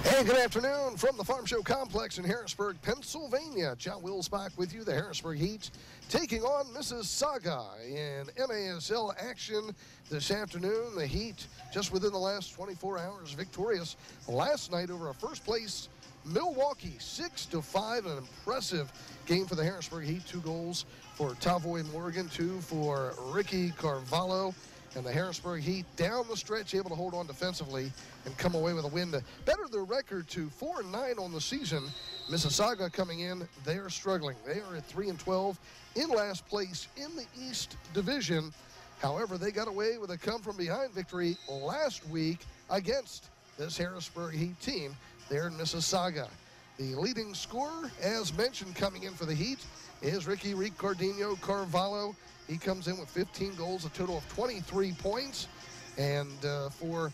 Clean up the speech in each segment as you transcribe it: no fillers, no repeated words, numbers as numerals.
Hey, good afternoon from the Farm Show Complex in Harrisburg, Pennsylvania. John Wills back with you. The Harrisburg Heat taking on Mississauga in MASL action this afternoon. The Heat, just within the last 24 hours, victorious last night over a first-place Milwaukee, 6-5. An impressive game for the Harrisburg Heat. 2 goals for Tavoy Morgan, 2 for Ricky Carvalho. And the Harrisburg Heat down the stretch, able to hold on defensively and come away with a win to better their record to 4-9 on the season. Mississauga coming in, they are struggling. They are at 3-12 in last place in the East Division. However, they got away with a come-from-behind victory last week against this Harrisburg Heat team there in Mississauga. The leading scorer, as mentioned, coming in for the Heat is Ricky Ricardinho Carvalho. He comes in with 15 goals, a total of 23 points. And for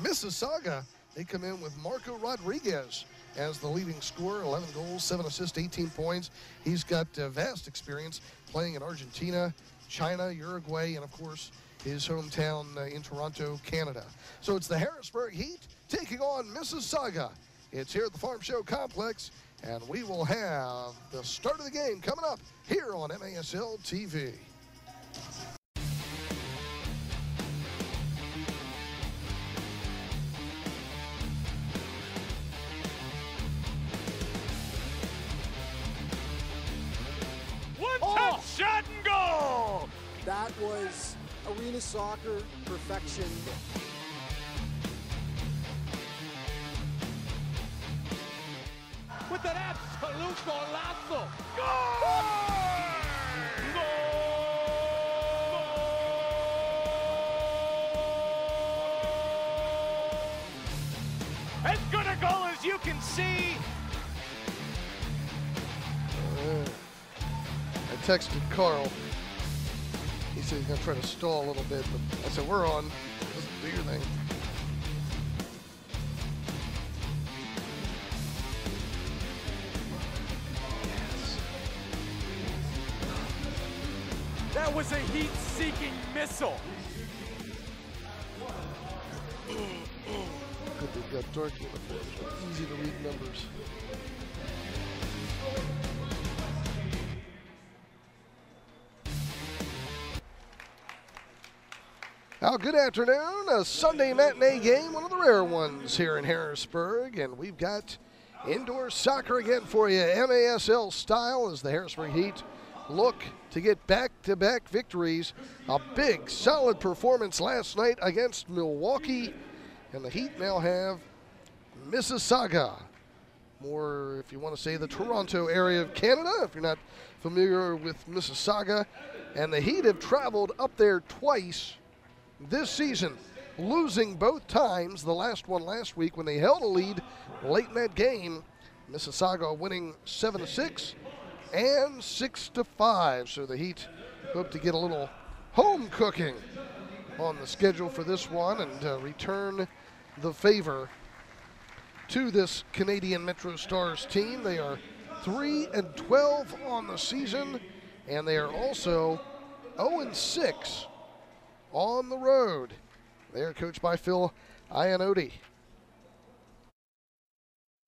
Mississauga, they come in with Marco Rodriguez as the leading scorer, 11 goals, 7 assists, 18 points. He's got vast experience playing in Argentina, China, Uruguay, and of course, his hometown in Toronto, Canada. So it's the Harrisburg Heat taking on Mississauga. It's here at the Farm Show Complex, and we will have the start of the game coming up here on MASL TV. One-touch shot and goal! That was arena soccer perfection. With an absolute golazo! Goal! As good a goal as you can see. I texted Carl. He said he's going to try to stall a little bit, but I said, we're on. Just do your thing. That was a heat-seeking missile. Good, they've got dark uniforms, but easy to read numbers. Well, good afternoon. A Sunday matinee game, one of the rare ones here in Harrisburg, and we've got indoor soccer again for you, MASL style, as the Harrisburg Heat look to get back-to-back victories. A big, solid performance last night against Milwaukee, and the Heat now have Mississauga, more if you want to say the Toronto area of Canada, if you're not familiar with Mississauga. And the Heat have traveled up there twice this season, losing both times. The last one last week when they held a lead late in that game. Mississauga winning 7-6 and 6-5. So the Heat hope to get a little home cooking on the schedule for this one and return the favor to this Canadian MetroStars team. They are 3-12 on the season, and they are also 0-6 on the road. They are coached by Phil Iannotti.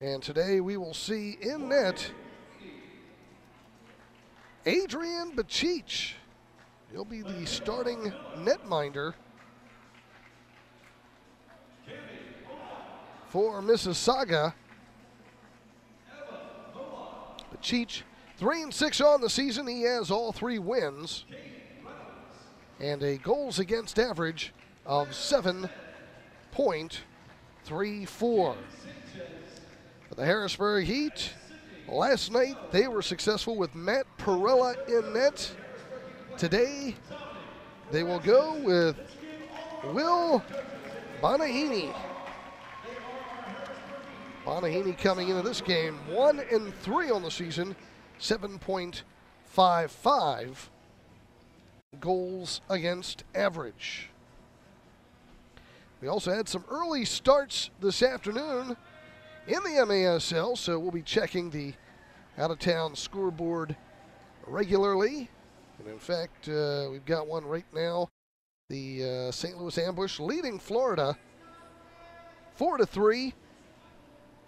And today we will see in net Adrian Bachich. He'll be the starting netminder for Mississauga. Bachich, 3-6 on the season. He has all 3 wins and a goals against average of 7.34. For the Harrisburg Heat, last night they were successful with Matt Perella in net. Today they will go with Will Bonahini. Bonahini coming into this game 1-3 on the season, 7.55 goals against average. We also had some early starts this afternoon in the MASL, so we'll be checking the out-of-town scoreboard regularly. And in fact, we've got one right now. The St. Louis Ambush leading Florida 4-3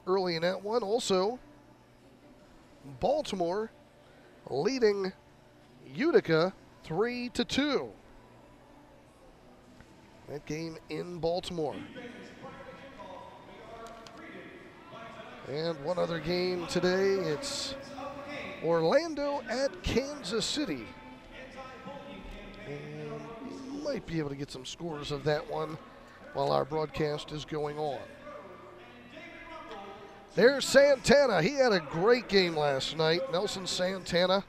early in that one. Also, Baltimore leading Utica 3-2. That game in Baltimore. And one other game today, it's Orlando at Kansas City. And you might be able to get some scores of that one while our broadcast is going on. There's Santana. He had a great game last night. Nelson Santana,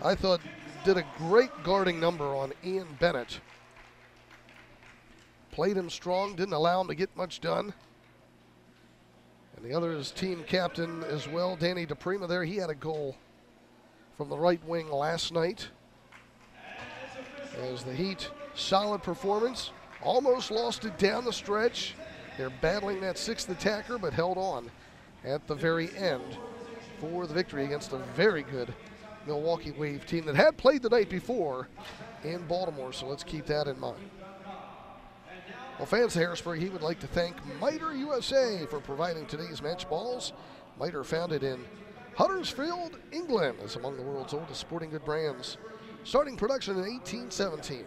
I thought, did a great guarding number on Ian Bennett. Played him strong, didn't allow him to get much done. And the other is team captain as well, Danny DePrima there. He had a goal from the right wing last night. As the Heat, solid performance. Almost lost it down the stretch. They're battling that sixth attacker, but held on at the very end for the victory against a very good Milwaukee Wave team that had played the night before in Baltimore, so let's keep that in mind. Well, fans of Harrisburg, he would like to thank Miter USA for providing today's match balls. Miter, founded in Huddersfield, England, is among the world's oldest sporting good brands, starting production in 1817.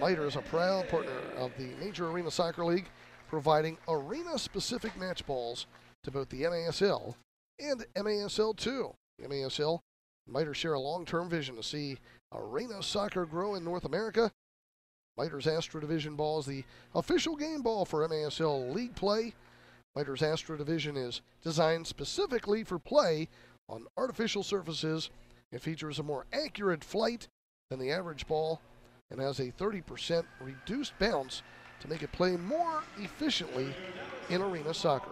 Miter is a proud partner of the Major Arena Soccer League, providing arena-specific match balls to both the MASL and MASL2. The MASL and Miter share a long-term vision to see arena soccer grow in North America. Miter's Astro Division ball is the official game ball for MASL League play. Miter's Astro Division is designed specifically for play on artificial surfaces. It features a more accurate flight than the average ball and has a 30% reduced bounce to make it play more efficiently in arena soccer.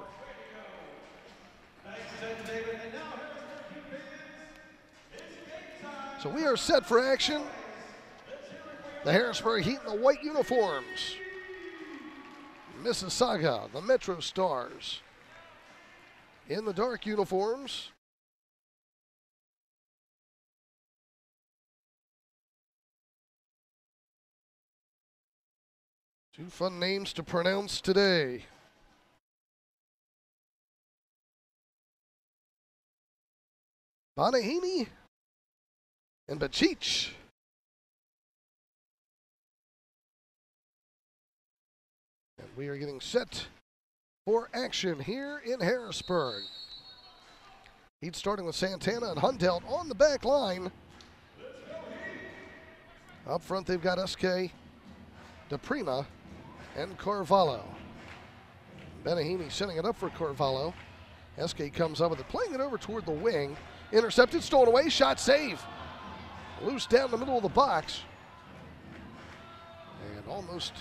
So we are set for action. The Harrisburg Heat in the white uniforms. Mississauga, the MetroStars, in the dark uniforms. Two fun names to pronounce today. Banahimi and Bacic. And we are getting set for action here in Harrisburg. Heat starting with Santana and Hundelt on the back line. Up front they've got SK, DePrima, and Carvalho. Banahimi setting it up for Carvalho. SK comes up with it, playing it over toward the wing. Intercepted, stolen away, shot save. Loose down the middle of the box. And almost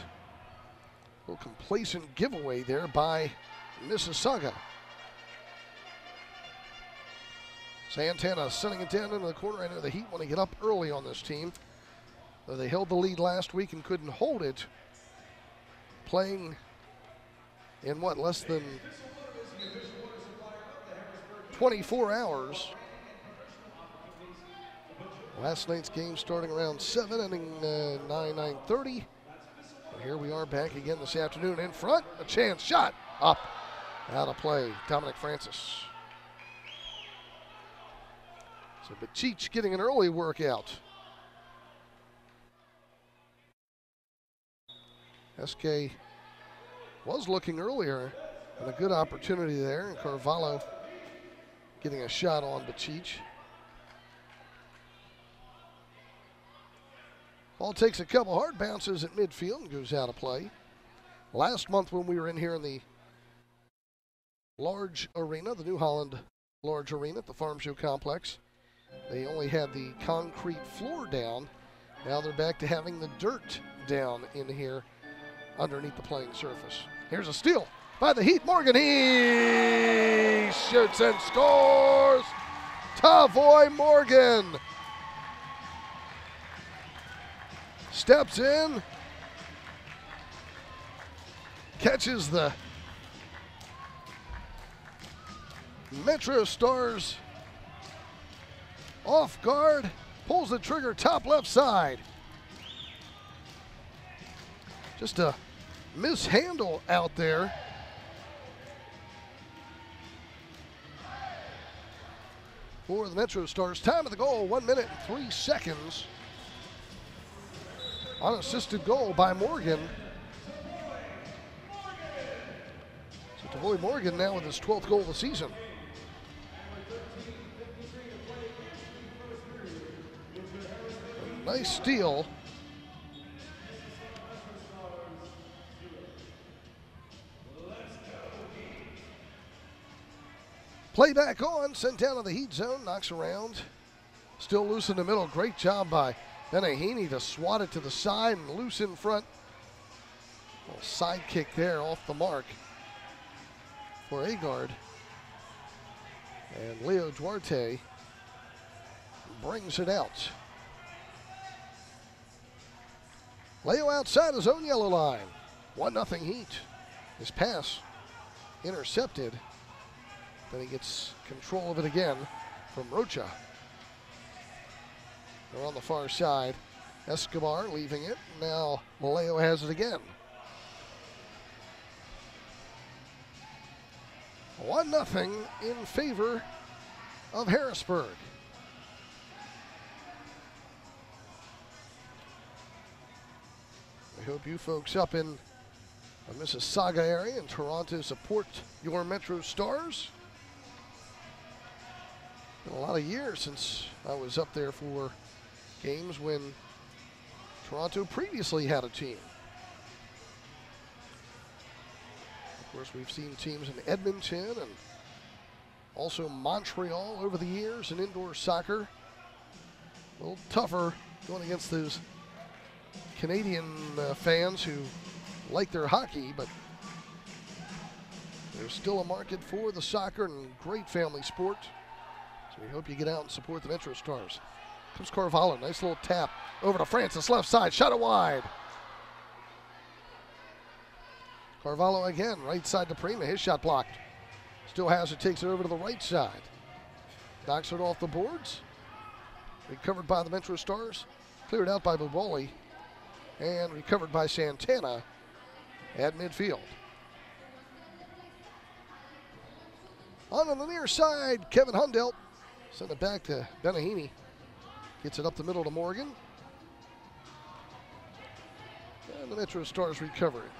a little complacent giveaway there by Mississauga. Santana sending it down into the corner. I know the Heat want to get up early on this team. Though they held the lead last week and couldn't hold it. Playing in what, less than 24 hours. Last night's game starting around 7, ending 9:30. Here we are back again this afternoon in front. A chance, shot, up, out of play. Dominic Francis. So Bacic getting an early workout. SK was looking earlier, and a good opportunity there, and Carvalho getting a shot on Bacic. Ball takes a couple hard bounces at midfield and goes out of play. Last month when we were in here in the large arena, the New Holland large arena at the Farm Show Complex, they only had the concrete floor down. Now they're back to having the dirt down in here underneath the playing surface. Here's a steal by the Heat. Morgan, he shoots and scores. Tavoy Morgan steps in, catches the MetroStars off guard, pulls the trigger top left side. Just a mishandle out there for the MetroStars. Time of the goal, 1 minute and 3 seconds. Unassisted goal by Morgan. So Tavoy Morgan now with his 12th goal of the season. A nice steal. Play back on, sent down to the heat zone, knocks around. Still loose in the middle. Great job by Benahini to swat it to the side and loose in front. Little side kick there off the mark for Agard. And Leo Duarte brings it out. Leo outside his own yellow line. 1-0 Heat. His pass intercepted. Then he gets control of it again from Rocha. They're on the far side. Escobar leaving it. Now Leo has it again. 1-0 in favor of Harrisburg. We hope you folks up in the Mississauga area in Toronto support your MetroStars. Been a lot of years since I was up there for games when Toronto previously had a team. Of course, we've seen teams in Edmonton and also Montreal over the years in indoor soccer. A little tougher going against those Canadian fans who like their hockey, but there's still a market for the soccer and great family sport. So we hope you get out and support the MetroStars. Comes Carvalho, nice little tap over to Francis, left side, shot it wide. Carvalho again, right side to Prima, his shot blocked. Still has it, takes it over to the right side. Knocks it off the boards. Recovered by the MetroStars, cleared out by Buboli, and recovered by Santana at midfield. On the near side, Kevin Hundelt sent it back to Benahini. Gets it up the middle to Morgan. And the MetroStars recover it.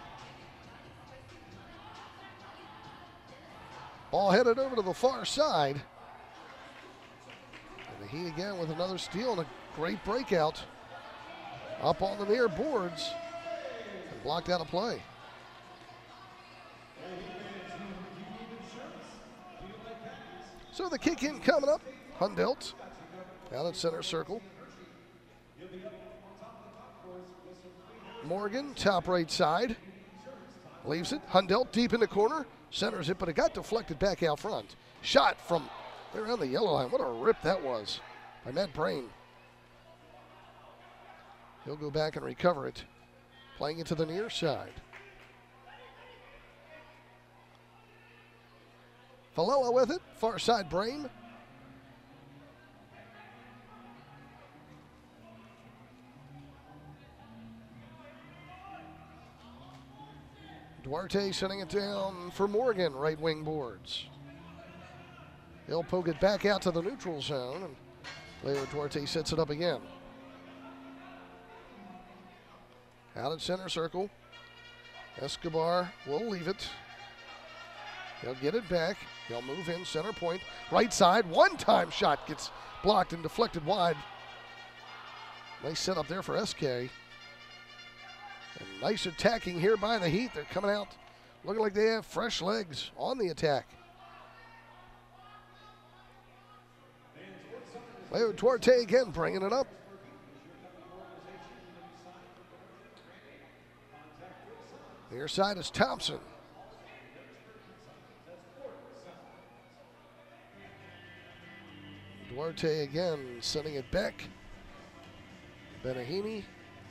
Ball headed over to the far side. And the Heat again with another steal and a great breakout. Up on the near boards and blocked out of play. So the kick in coming up. Hundelt out at center circle. Morgan, top right side. Leaves it. Hundelt deep in the corner. Centers it, but it got deflected back out front. Shot from around the yellow line. What a rip that was by Matt Brain. He'll go back and recover it. Playing it to the near side. Falella with it. Far side Brain. Duarte sending it down for Morgan, right wing boards. He'll poke it back out to the neutral zone, and Leo Duarte sets it up again. Out at center circle. Escobar will leave it. He'll get it back. He'll move in center point. Right side, one-time shot gets blocked and deflected wide. Nice setup there for SK. And nice attacking here by the Heat. They're coming out looking like they have fresh legs on the attack. Leo Duarte again bringing it up. Near side is Thompson. Duarte again sending it back. Benahini.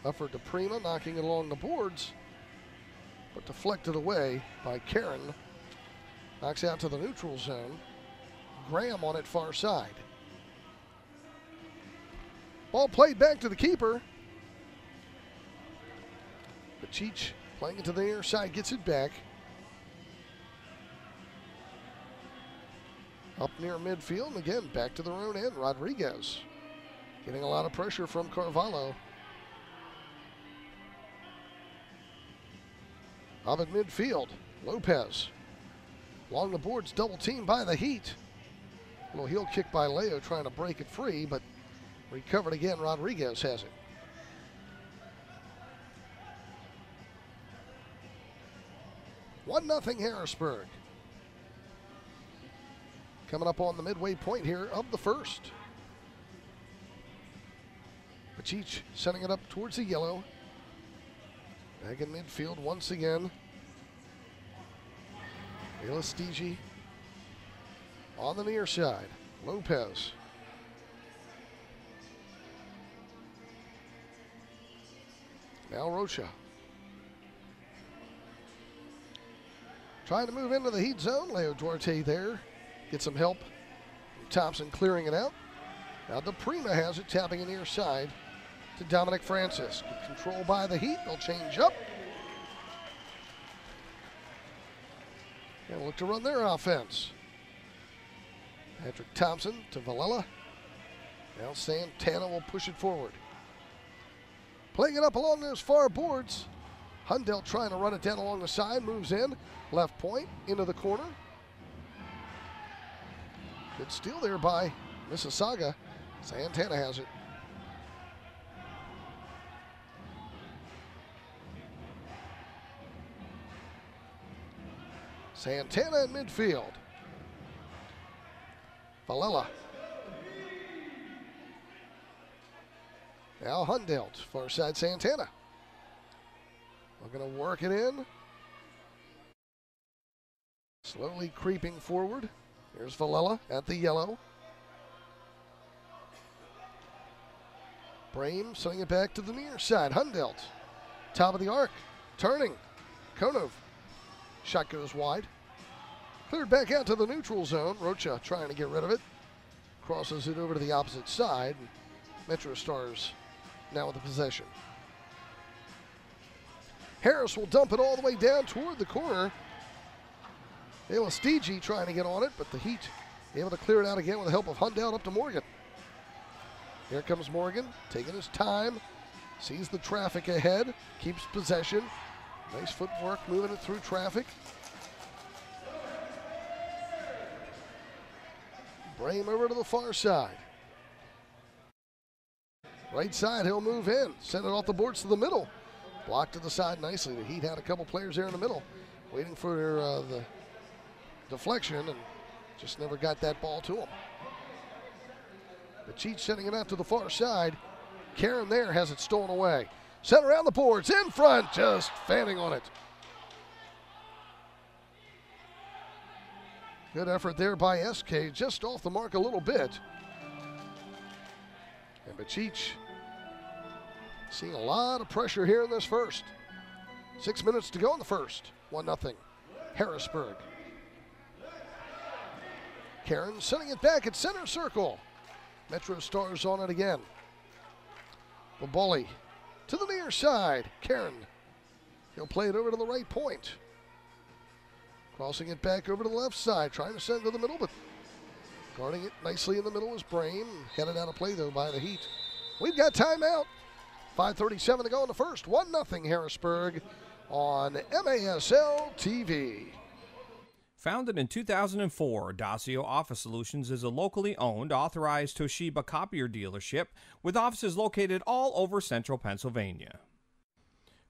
Upward to Prima, knocking it along the boards, but deflected away by Karen. Knocks out to the neutral zone. Graham on it far side. Ball played back to the keeper. Bacic playing it to the near side, gets it back. Up near midfield, and again, back to their own end. Rodriguez getting a lot of pressure from Carvalho. Up at midfield, Lopez. Along the boards, double teamed by the Heat. A little heel kick by Leo trying to break it free, but recovered again. Rodriguez has it. One nothing Harrisburg. Coming up on the midway point here of the first. Pacic sending it up towards the yellow. Back in midfield once again. Elastigi on the near side. Lopez. Now Rocha. Trying to move into the Heat zone. Leo Duarte there. Get some help. Thompson clearing it out. Now DePrima has it, tapping in near side to Dominic Francis. Good control by the Heat. They'll change up. And look to run their offense. Patrick Thompson to Villela. Now Santana will push it forward. Playing it up along those far boards. Hundell trying to run it down along the side. Moves in. Left point into the corner. Good steal there by Mississauga. Santana has it. Santana in midfield. Villela. Now Hundelt, far side Santana. We're going to work it in. Slowly creeping forward. Here's Villela at the yellow. Brame sending it back to the near side. Hundelt. Top of the arc. Turning. Konov. Shot goes wide. Cleared back out to the neutral zone. Rocha trying to get rid of it. Crosses it over to the opposite side. MetroStars now with the possession. Harris will dump it all the way down toward the corner. Elastigi trying to get on it, but the Heat able to clear it out again with the help of Hundell up to Morgan. Here comes Morgan, taking his time, sees the traffic ahead, keeps possession. Nice footwork moving it through traffic. Brame over to the far side. Right side, he'll move in, send it off the boards to the middle. Blocked to the side nicely. The Heat had a couple players there in the middle, waiting for the deflection, and just never got that ball to him. Pacic sending it out to the far side. Karen there has it stolen away. Sent around the boards, in front, just fanning on it. Good effort there by SK, just off the mark a little bit. And Pacic seeing a lot of pressure here in this first. 6 minutes to go in the first. 1-0. Harrisburg. Karen sending it back at center circle. MetroStars on it again. Baboli to the near side. Karen. He'll play it over to the right point. Crossing it back over to the left side. Trying to send it to the middle, but guarding it nicely in the middle is Brame. Headed out of play, though, by the Heat. We've got timeout. 5:37 to go in the first. 1-0 Harrisburg on MASL TV. Founded in 2004, Dacio Office Solutions is a locally owned, authorized Toshiba copier dealership with offices located all over central Pennsylvania.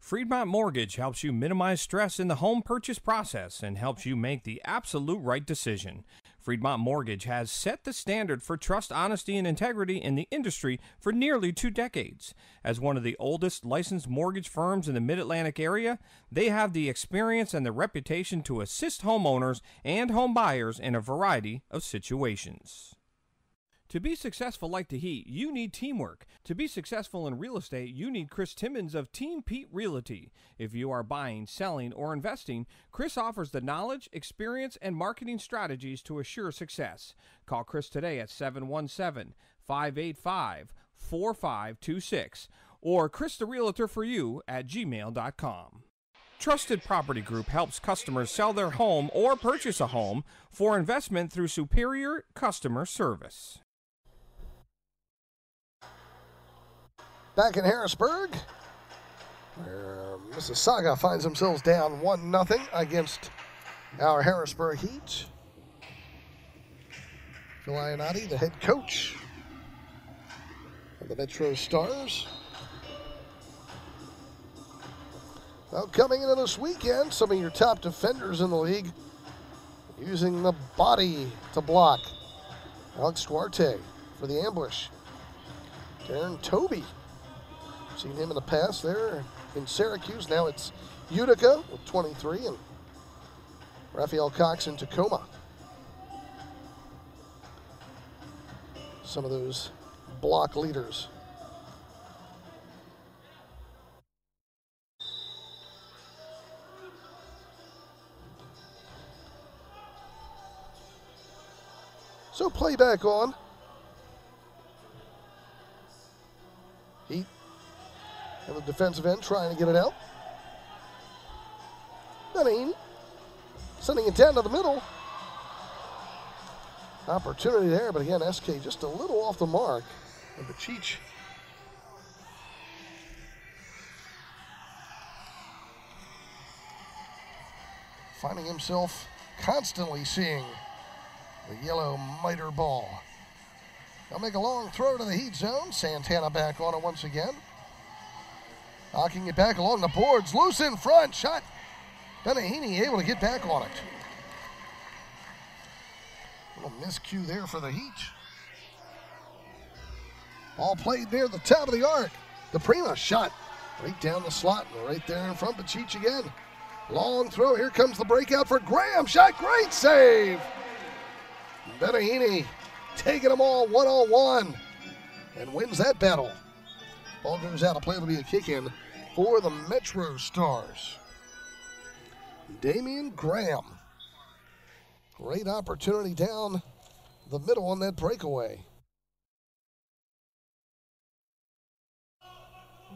Freedmont Mortgage helps you minimize stress in the home purchase process and helps you make the absolute right decision. Freedmont Mortgage has set the standard for trust, honesty, and integrity in the industry for nearly 2 decades. As one of the oldest licensed mortgage firms in the Mid-Atlantic area, they have the experience and the reputation to assist homeowners and home buyers in a variety of situations. To be successful like the Heat, you need teamwork. To be successful in real estate, you need Chris Timmons of Team Pete Realty. If you are buying, selling, or investing, Chris offers the knowledge, experience, and marketing strategies to assure success. Call Chris today at 717-585-4526 or christherealtor4you@gmail.com. Trusted Property Group helps customers sell their home or purchase a home for investment through superior customer service. Back in Harrisburg, where Mississauga finds themselves down 1-0 against our Harrisburg Heat. Physicality, the head coach of the MetroStars. Well, coming into this weekend, some of your top defenders in the league using the body to block. Alex Duarte for the ambush. Darren Toby, seen him in the past there in Syracuse. Now it's Utica with 23 and Raphael Cox in Tacoma. Some of those block leaders. So playback on. Heat and the defensive end trying to get it out. Dunning sending it down to the middle. Opportunity there, but again, SK just a little off the mark. And Bachich finding himself constantly seeing the yellow miter ball. They'll make a long throw to the Heat zone. Santana back on it once again. Knocking it back along the boards. Loose in front. Shot. Benahini able to get back on it. A little miscue there for the Heat. Ball played near the top of the arc. The Prima shot right down the slot and right there in front. Bachich again. Long throw. Here comes the breakout for Graham. Shot. Great save. Benahini taking them all one-on-one and wins that battle. Ball goes out of play. It'll be a kick-in for the MetroStars. Damian Graham. Great opportunity down the middle on that breakaway.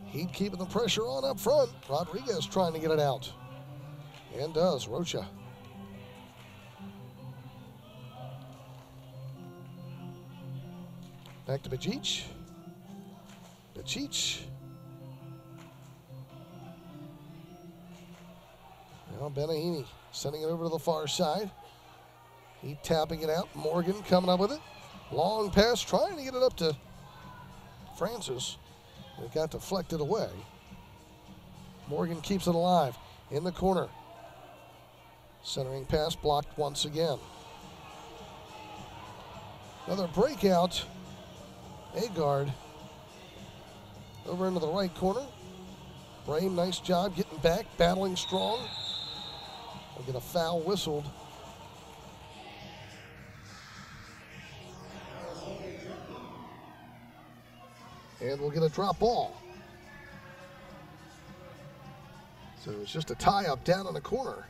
Heat keeping the pressure on up front. Rodriguez trying to get it out. And does. Rocha. Back to Bachich. Bachich. Now Benahini sending it over to the far side. He tapping it out. Morgan coming up with it. Long pass, trying to get it up to Francis. It got deflected away. Morgan keeps it alive in the corner. Centering pass blocked once again. Another breakout. Agard over into the right corner. Brame, nice job getting back, battling strong. We'll get a foul whistled. And we'll get a drop ball. So it's just a tie-up down in the corner.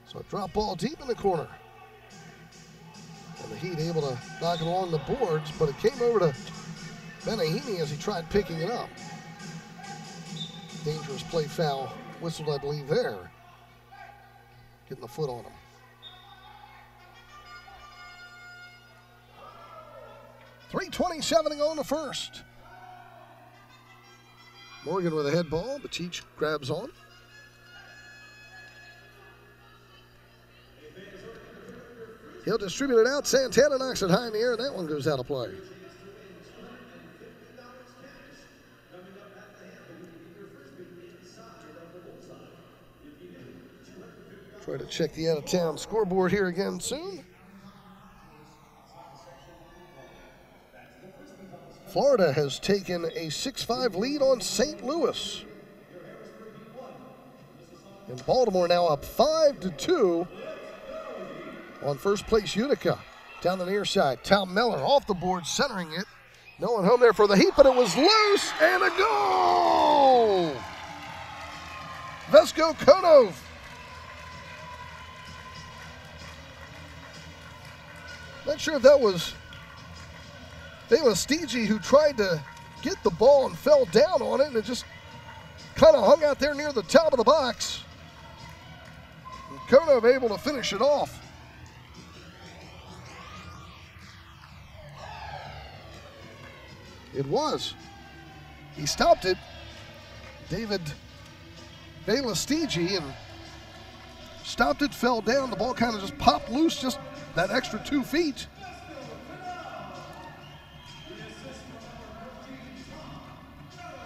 So a drop ball deep in the corner. And the Heat able to knock it along the boards, but it came over to Benahini as he tried picking it up. Dangerous play foul whistled, I believe, there. Getting the foot on him. .327 to go in the first. Morgan with a head ball. Bachich grabs on. He'll distribute it out. Santana knocks it high in the air, and that one goes out of play. Try to check the out-of-town scoreboard here again soon. Florida has taken a 6-5 lead on St. Louis. And Baltimore now up 5-2 on first place Utica. Down the near side, Tom Miller off the board, centering it. No one home there for the Heat, but it was loose, and a goal! Vesco Konov. Not sure if that was Stigi who tried to get the ball and fell down on it, and it just kind of hung out there near the top of the box. And Konov able to finish it off. It was. He stopped it. David Velastigi, and stopped it, fell down. The ball kind of just popped loose, just that extra 2 feet.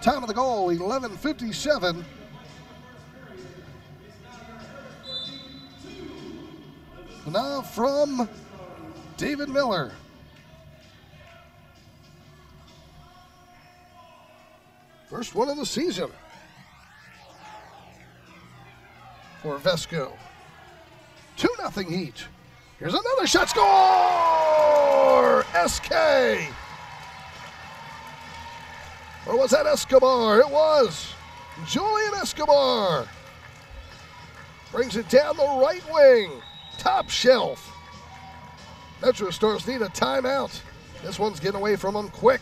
Time of the goal, 11:57. Now from David Miller. First one of the season for Vesco. 2-0 Heat. Here's another shot. Score! SK! Or was that Escobar? It was. Julian Escobar brings it down the right wing. Top shelf. MetroStars need a timeout. This one's getting away from them quick.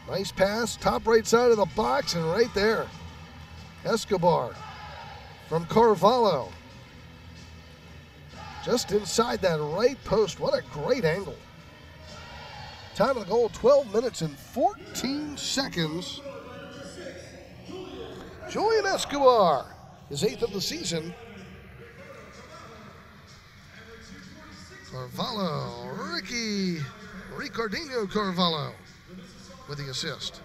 Nice pass, top right side of the box, and right there, Escobar from Carvalho. Just inside that right post. What a great angle. Time of the goal, 12 minutes and 14 seconds. Julian Escobar, his 8th of the season. Carvalho, Ricardinho Carvalho with the assist.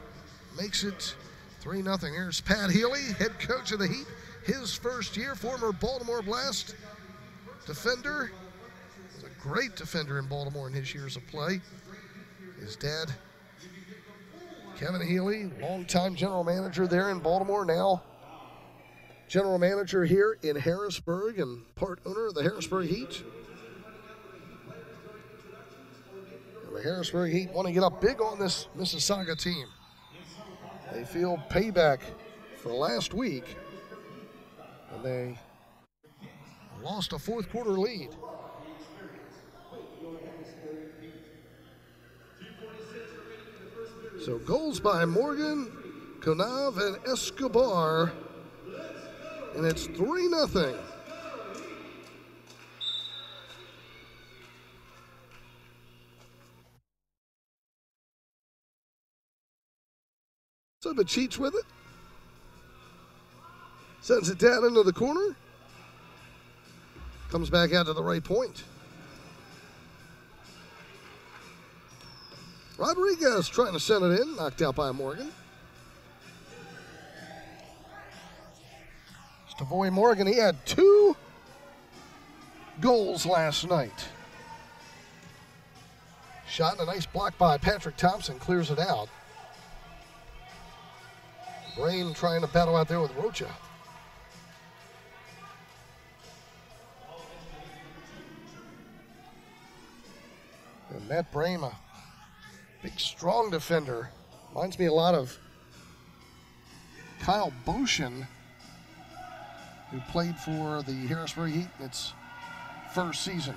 Makes it 3-0. Here's Pat Healy, head coach of the Heat. His first year, former Baltimore Blast defender. Was a great defender in Baltimore in his years of play. His dad, Kevin Healy, longtime general manager there in Baltimore, now general manager here in Harrisburg and part owner of the Harrisburg Heat. The Harrisburg Heat want to get up big on this Mississauga team. They feel payback for last week, and they lost a fourth quarter lead. So goals by Morgan, Konov, and Escobar, and it's 3-0. So but cheats with it. Sends it down into the corner. Comes back out to the right point. Rodriguez trying to send it in. Knocked out by Morgan. Stavoy Morgan, he had 2 goals last night. Shot and a nice block by Patrick Thompson. Clears it out. Brain trying to battle out there with Rocha. And Matt Brame, a big, strong defender. Reminds me a lot of Kyle Boshin, who played for the Harrisburg Heat in its first season.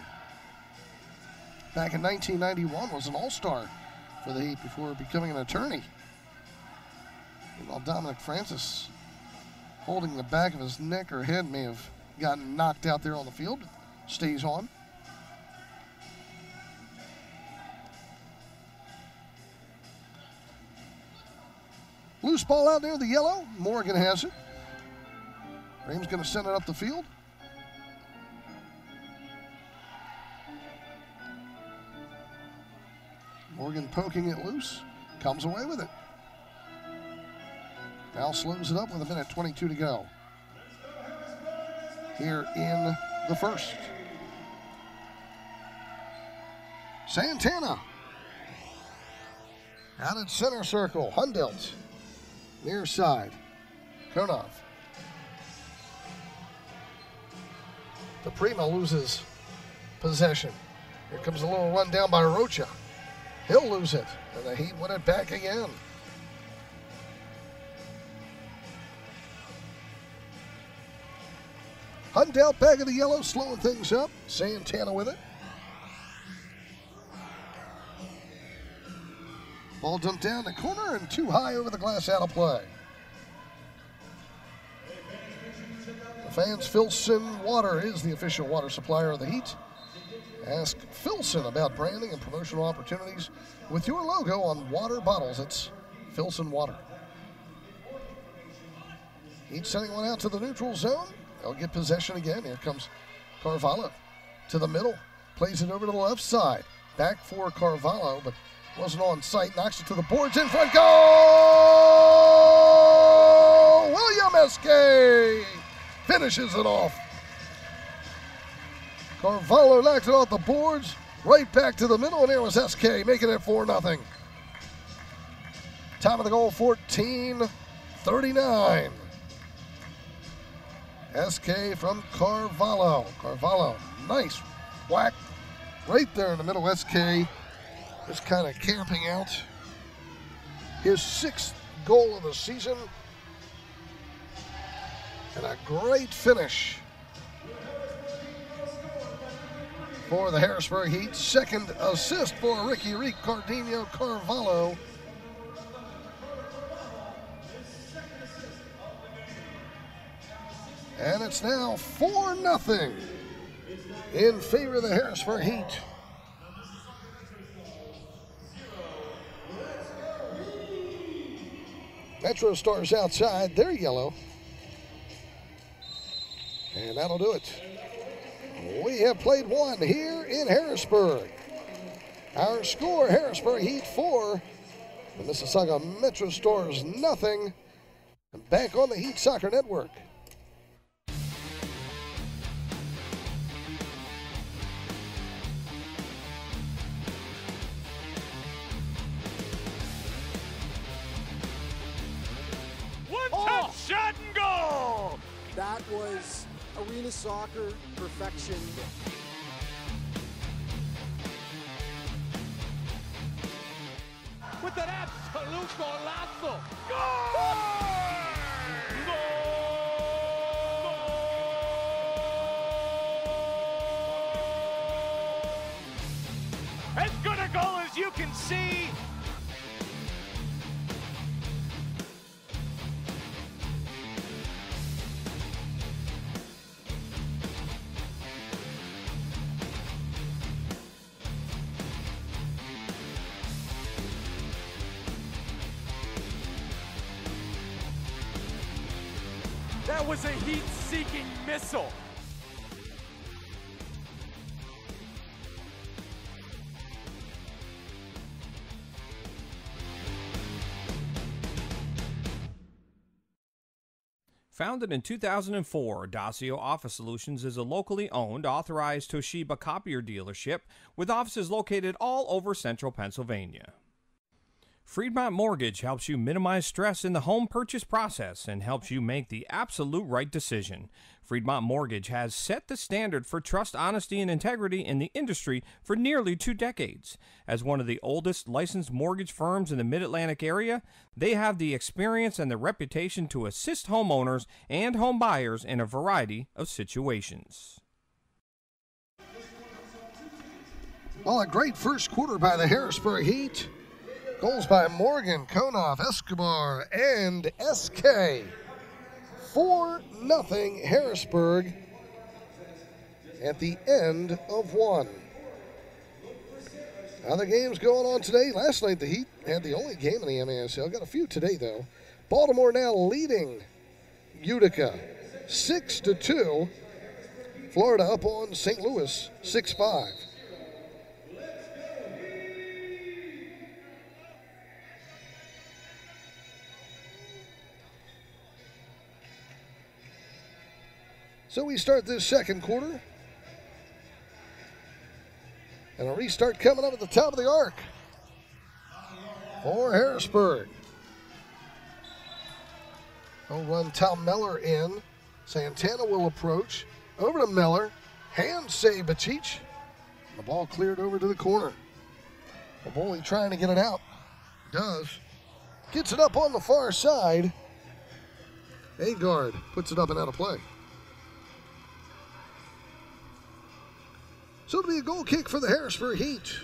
Back in 1991, was an all-star for the Heat before becoming an attorney. While Dominic Francis, holding the back of his neck or head, may have gotten knocked out there on the field. Stays on. Loose ball out there, the yellow. Morgan has it. Rame's going to send it up the field. Morgan poking it loose. Comes away with it. Now slows it up with 1:22 to go here in the first. Santana out at center circle. Hundelt near side. Konov. DePrima loses possession. Here comes a little run down by Rocha. He'll lose it, and the Heat win it back again. Hundelt back of the yellow, slowing things up. Santana with it. Ball dumped down the corner and too high over the glass, out of play. The fans, Filson Water is the official water supplier of the Heat. Ask Filson about branding and promotional opportunities with your logo on water bottles. It's Filson Water. Heat sending one out to the neutral zone. They'll get possession again. Here comes Carvalho to the middle. Plays it over to the left side. Back for Carvalho, but wasn't on site. Knocks it to the boards. In front. Goal! William S.K. finishes it off. Carvalho knocked it off the boards. Right back to the middle, and there was S.K. making it 4-0. Time of the goal, 14:39. S.K. from Carvalho. Carvalho, nice whack right there in the middle. S.K. just kind of camping out. His 6th goal of the season. And a great finish for the Harrisburg Heat. 2nd assist for Ricky Ricardinho Carvalho. And it's now 4-0 in favor of the Harrisburg Heat. MetroStars outside, they're yellow. And that'll do it. We have played one here in Harrisburg. Our score, Harrisburg Heat 4, the Mississauga MetroStars 0. Back on the Heat Soccer Network. One-touch shot and goal! That was arena soccer perfection. With an absolute golazo! Goal! As good a goal as you can see. That was a heat-seeking missile. Founded in 2004, Dacio Office Solutions is a locally owned, authorized Toshiba copier dealership with offices located all over central Pennsylvania. Friedmont Mortgage helps you minimize stress in the home purchase process and helps you make the absolute right decision. Friedmont Mortgage has set the standard for trust, honesty, and integrity in the industry for nearly 2 decades. As one of the oldest licensed mortgage firms in the Mid-Atlantic area, they have the experience and the reputation to assist homeowners and home buyers in a variety of situations. Well, a great first quarter by the Harrisburg Heat. Goals by Morgan, Konoff, Escobar, and SK. 4-0 Harrisburg at the end of one. Other games going on today. Last night the Heat had the only game in the MASL. Got a few today, though. Baltimore now leading Utica 6-2. Florida up on St. Louis 6-5. So we start this second quarter. And a restart coming up at the top of the arc for Harrisburg. They'll run Tom Meller in. Santana will approach. Over to Meller. Hand save Bachich. The ball cleared over to the corner. Boboli trying to get it out. Does. Gets it up on the far side. Agard puts it up and out of play. So it'll be a goal kick for the Harrisburg Heat.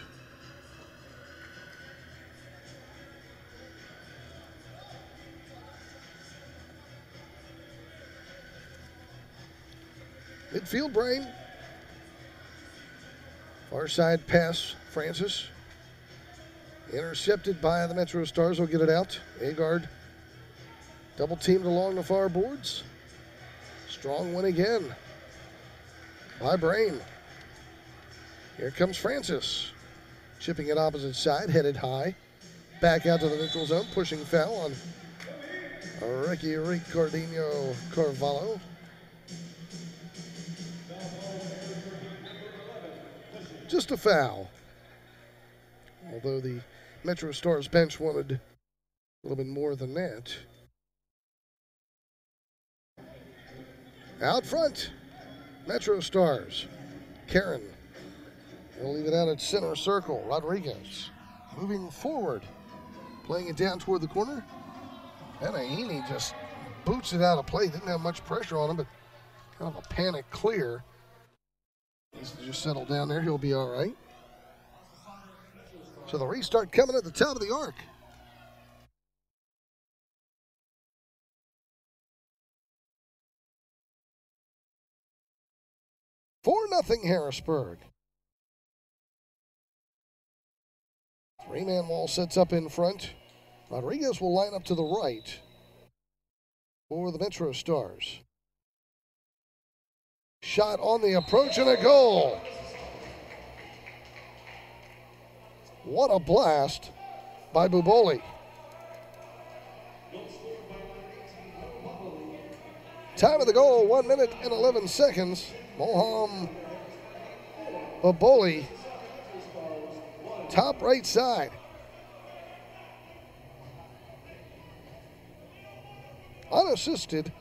midfield, Brain. Far side pass, Francis. Intercepted by the MetroStars. Will get it out. Agard double teamed along the far boards. Strong win again by Brain. Here comes Francis. Chipping it opposite side, headed high. Back out to the neutral zone, pushing foul on Ricardinho Carvalho. Just a foul. Although the MetroStars bench wanted a little bit more than that. Out front, MetroStars. Karen. They'll leave it out at center circle. Rodriguez moving forward. Playing it down toward the corner. And Aini just boots it out of play. Didn't have much pressure on him, but kind of a panic clear. Needs to just settle down there. He'll be all right. So the restart coming at the top of the arc. For nothing Harrisburg. Three-man wall sets up in front. Rodriguez will line up to the right for the MetroStars. Shot on the approach and a goal. What a blast by Buboli. Time of the goal, 1 minute and 11 seconds. Moham Buboli, top right side. Unassisted,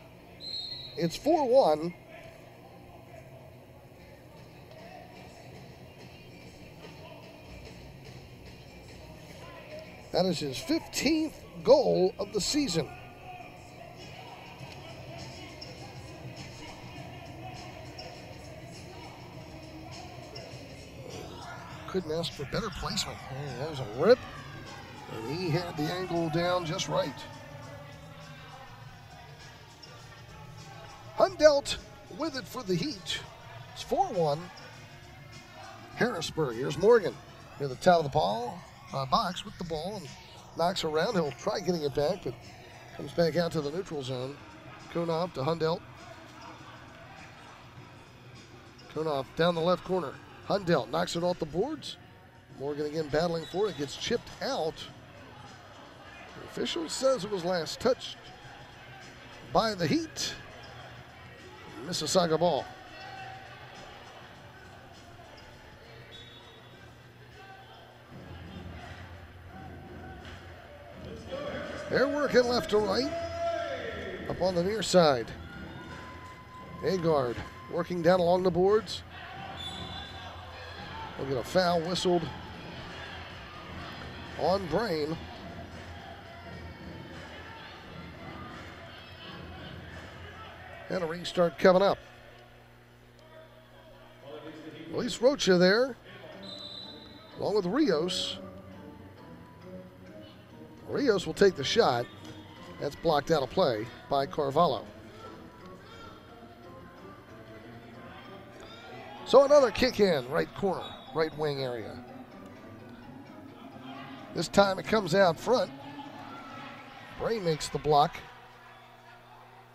it's 4-1. That is his 15th goal of the season. Couldn't ask for better placement. That was a rip, and he had the angle down just right. Hundelt with it for the Heat. It's 4-1. Harrisburg. Here's Morgan near the top of the box with the ball and knocks around. He'll try getting it back, but comes back out to the neutral zone. Konov to Hundelt. Konov down the left corner. Hundelt knocks it off the boards. Morgan again battling for it. Gets chipped out. The official says it was last touched by the Heat. Mississauga ball. They're working left to right. Up on the near side. Agard working down along the boards. We'll get a foul whistled on Brain. And a restart coming up. Luis Rocha there, along with Rios. Rios will take the shot. That's blocked out of play by Carvalho. So another kick in, right corner, right wing area. This time it comes out front. Bray makes the block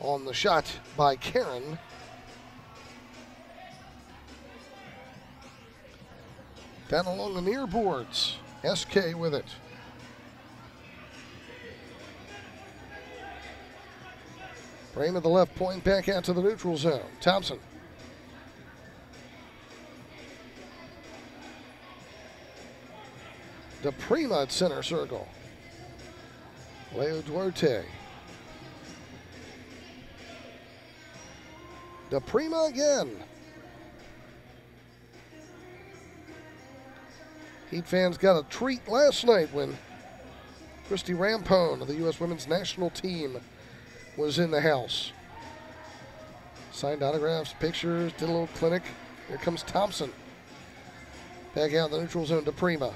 on the shot by Karen. Down along the near boards, SK with it. Frame at the left point, back out to the neutral zone. Thompson. DePrima at center circle. Leo Duarte. DePrima again. Heat fans got a treat last night when Christy Rampone of the U.S. Women's National Team was in the house. Signed autographs, pictures, did a little clinic. Here comes Thompson. Back out in the neutral zone to Prima.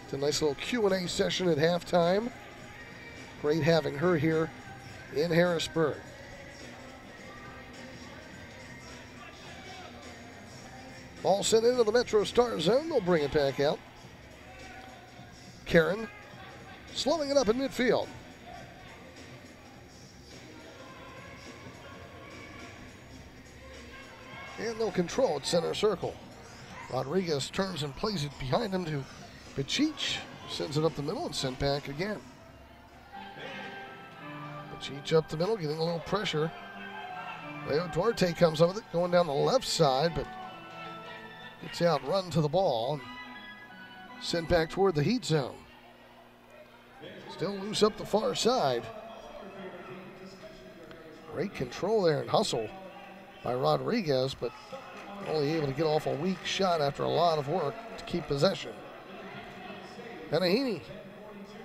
It's a nice little Q&A session at halftime. Great having her here in Harrisburg. Ball sent into the MetroStars zone. They'll bring it back out. Karen slowing it up in midfield. And they'll control at center circle. Rodriguez turns and plays it behind him to Pachich. Sends it up the middle and sent back again. Pachich up the middle, getting a little pressure. Leo Duarte comes up with it, going down the left side, but gets out, run to the ball, and sent back toward the heat zone. Still loose up the far side. Great control there and hustle by Rodriguez, but only able to get off a weak shot after a lot of work to keep possession. Benahini,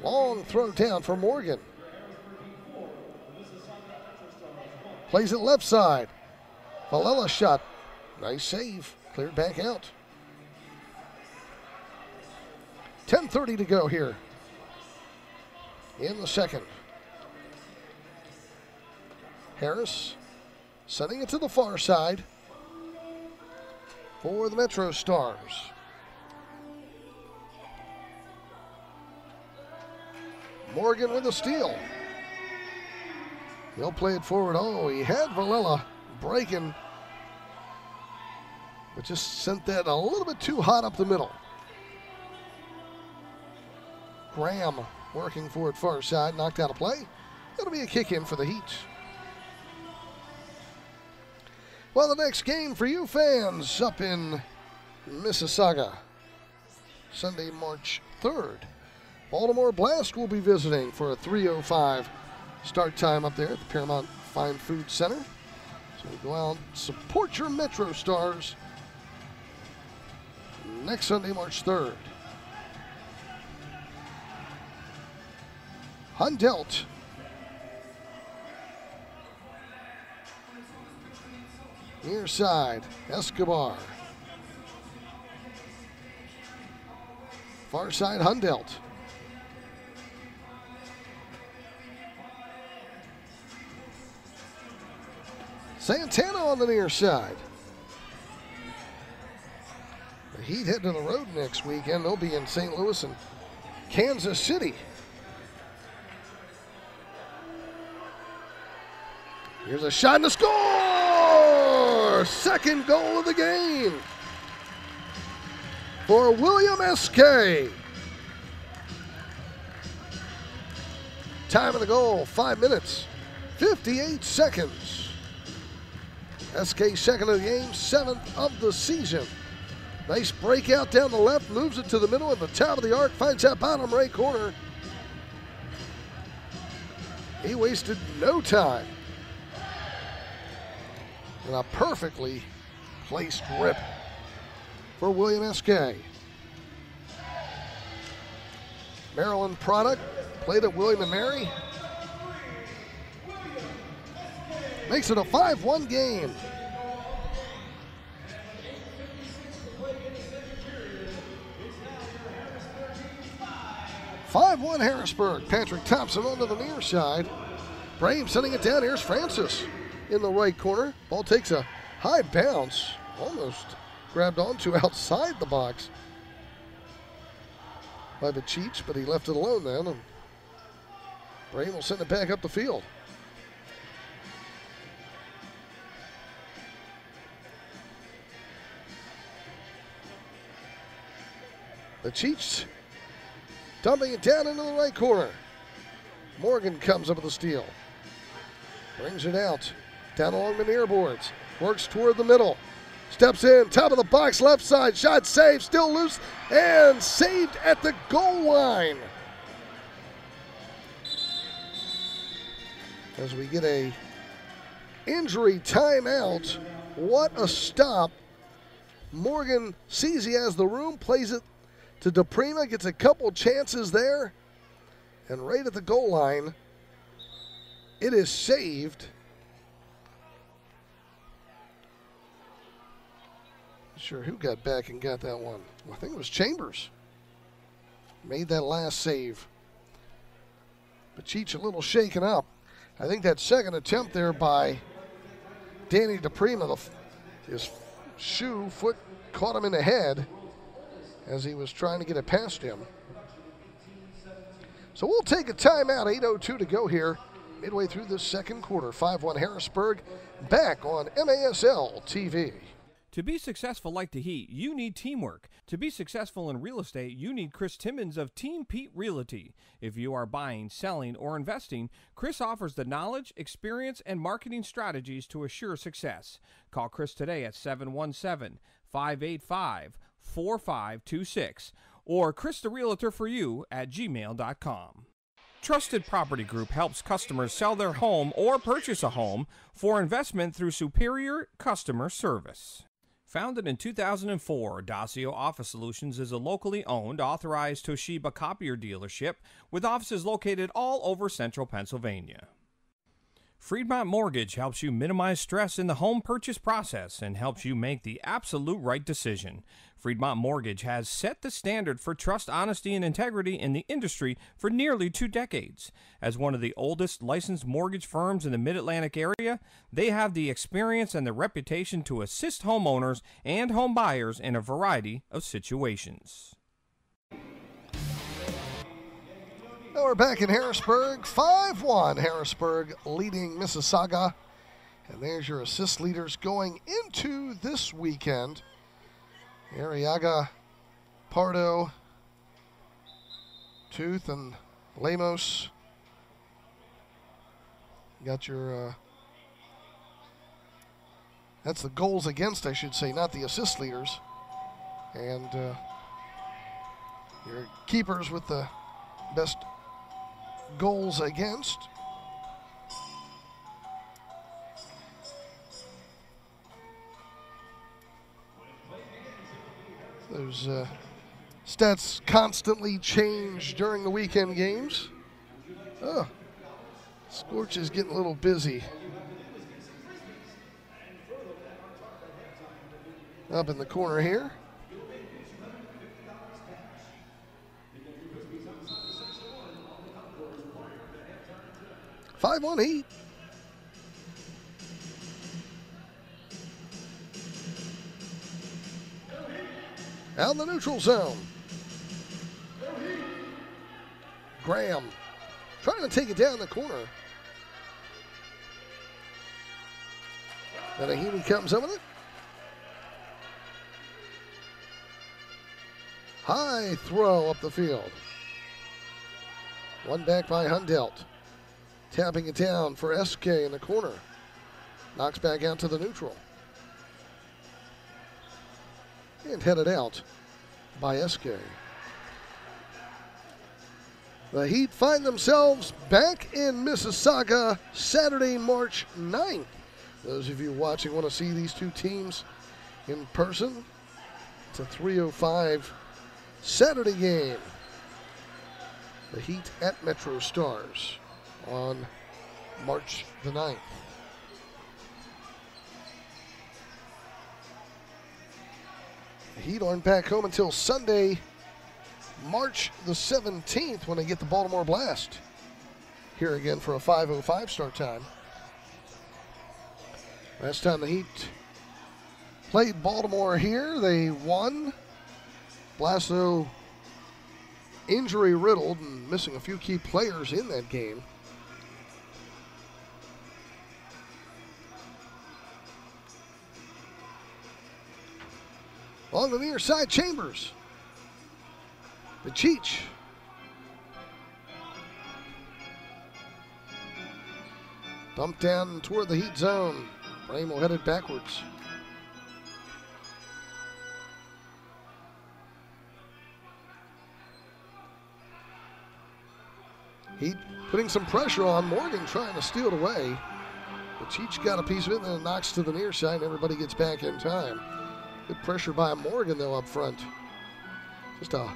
long throw down for Morgan. Plays it left side. Valella shot. Nice save. Cleared back out. 10:30 to go here in the second. Harris sending it to the far side for the MetroStars. Morgan with a steal. He'll play it forward. Oh, he had Valella breaking, but just sent that a little bit too hot up the middle. Graham working for it far side, knocked out a play. It'll be a kick in for the Heat. Well, the next game for you fans up in Mississauga, Sunday, March 3rd. Baltimore Blast will be visiting for a 3:05 start time up there at the Paramount Fine Food Center. So go out, support your MetroStars next Sunday, March 3rd. Hundelt near side, Escobar. Far side, Hundelt. Santana on the near side. The Heat head to the road next weekend. They'll be in St. Louis and Kansas City. Here's a shot and a score! Second goal of the game for William S.K. Time of the goal, 5 minutes, 58 seconds. SK second of the game, 7th of the season. Nice breakout down the left, moves it to the middle at the top of the arc, finds that bottom right corner. He wasted no time. And a perfectly placed rip for William S.K. Maryland product, played at William & Mary. Makes it a 5-1 game. (5-1) Harrisburg. Patrick Thompson onto the near side. Brahim sending it down. Here's Francis in the right corner. Ball takes a high bounce. Almost grabbed onto outside the box by Bachich, but he left it alone then. And Brahim will send it back up the field. Bachich dumping it down into the right corner. Morgan comes up with the steal. Brings it out. Down along the near boards. Works toward the middle. Steps in. Top of the box, left side. Shot saved. Still loose. And saved at the goal line. As we get a injury timeout. What a stop. Morgan sees he has the room. Plays it to DePrima. Gets a couple chances there. And right at the goal line, it is saved. Not sure who got back and got that one. I think it was Chambers. Made that last save. But Cheech a little shaken up. I think that second attempt there by Danny DePrima, his foot caught him in the head as he was trying to get it past him. So we'll take a timeout, 8:02 to go here, midway through the second quarter. 5-1 Harrisburg, back on MASL TV. To be successful like the Heat, you need teamwork. To be successful in real estate, you need Chris Timmons of Team Pete Realty. If you are buying, selling, or investing, Chris offers the knowledge, experience, and marketing strategies to assure success. Call Chris today at 717-585-4526 or Chris the Realtor for you at gmail.com. Trusted Property Group helps customers sell their home or purchase a home for investment through superior customer service. Founded in 2004, Dacio Office Solutions is a locally owned, authorized Toshiba copier dealership with offices located all over central Pennsylvania. Freedmont Mortgage helps you minimize stress in the home purchase process and helps you make the absolute right decision. Freedmont Mortgage has set the standard for trust, honesty, and integrity in the industry for nearly 2 decades. As one of the oldest licensed mortgage firms in the Mid-Atlantic area, they have the experience and the reputation to assist homeowners and home buyers in a variety of situations. Now we're back in Harrisburg, 5-1. Harrisburg leading Mississauga. And there's your assist leaders going into this weekend. Arriaga, Pardo, Tooth, and Lemos. You got your, that's the goals against, I should say, not the assist leaders. And your keepers with the best goals against. Those stats constantly change during the weekend games. Oh, Scorch is getting a little busy. Up in the corner here. Five on Heat. Out in the neutral zone. Graham trying to take it down the corner. Then Ahimi comes up with it. High throw up the field. One back by Hundelt. Tapping it down for SK in the corner. Knocks back out to the neutral. And headed out by SK. The Heat find themselves back in Mississauga Saturday, March 9th. Those of you watching want to see these two teams in person. It's a 3:05 Saturday game. The Heat at MetroStars on March the 9th. The Heat aren't back home until Sunday, March the 17th, when they get the Baltimore Blast here again for a 5:05 start time. Last time the Heat played Baltimore here, they won. Blast, though, injury riddled and missing a few key players in that game. On the near side, Chambers. The Cheech. Dumped down toward the Heat zone. Bramo headed backwards. Heat putting some pressure on Morgan, trying to steal it away. But Cheech got a piece of it and then it knocks to the near side and everybody gets back in time. Good pressure by Morgan, though, up front. Just a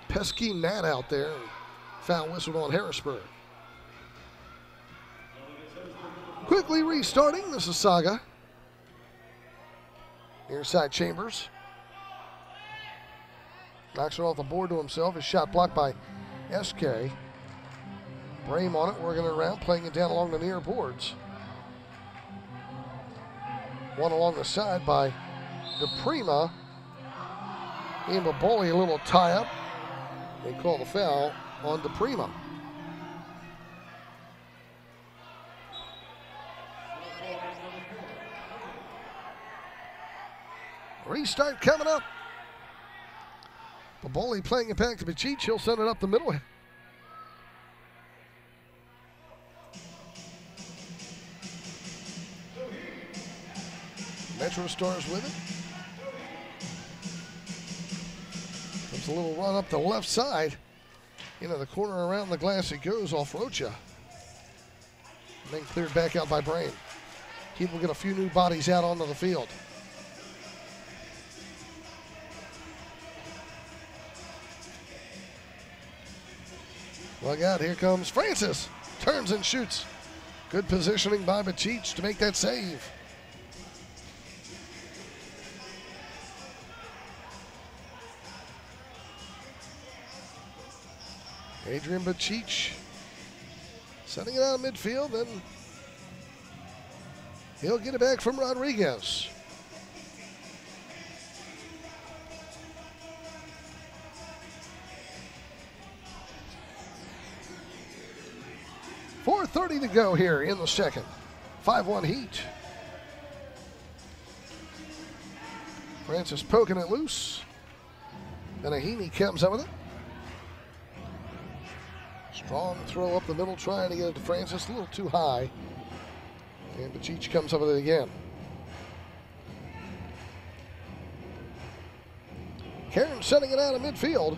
pesky gnat out there. Foul whistled on Harrisburg. Quickly restarting Mississauga. Near side, Chambers. Knocks it off the board to himself. His shot blocked by SK. Brame on it, working it around, playing it down along the near boards. One along the side by DePrima. And Baboli, a little tie-up. They call the foul on DePrima. Restart coming up. Baboli playing it back to Bachich. He'll send it up the middle. MetroStars with it. Comes a little run up the left side. Into the corner around the glass it goes off Rocha. And then cleared back out by Brain. Keith will get a few new bodies out onto the field. Look out, here comes Francis. Turns and shoots. Good positioning by Bachich to make that save. Adrian Bachich setting it out midfield, and he'll get it back from Rodriguez. .4:30 to go here in the second. 5-1 Heat. Francis poking it loose. And Ahini comes up with it. Strong throw up the middle, trying to get it to Francis. A little too high. And Bachich comes up with it again. Karen setting it out of midfield.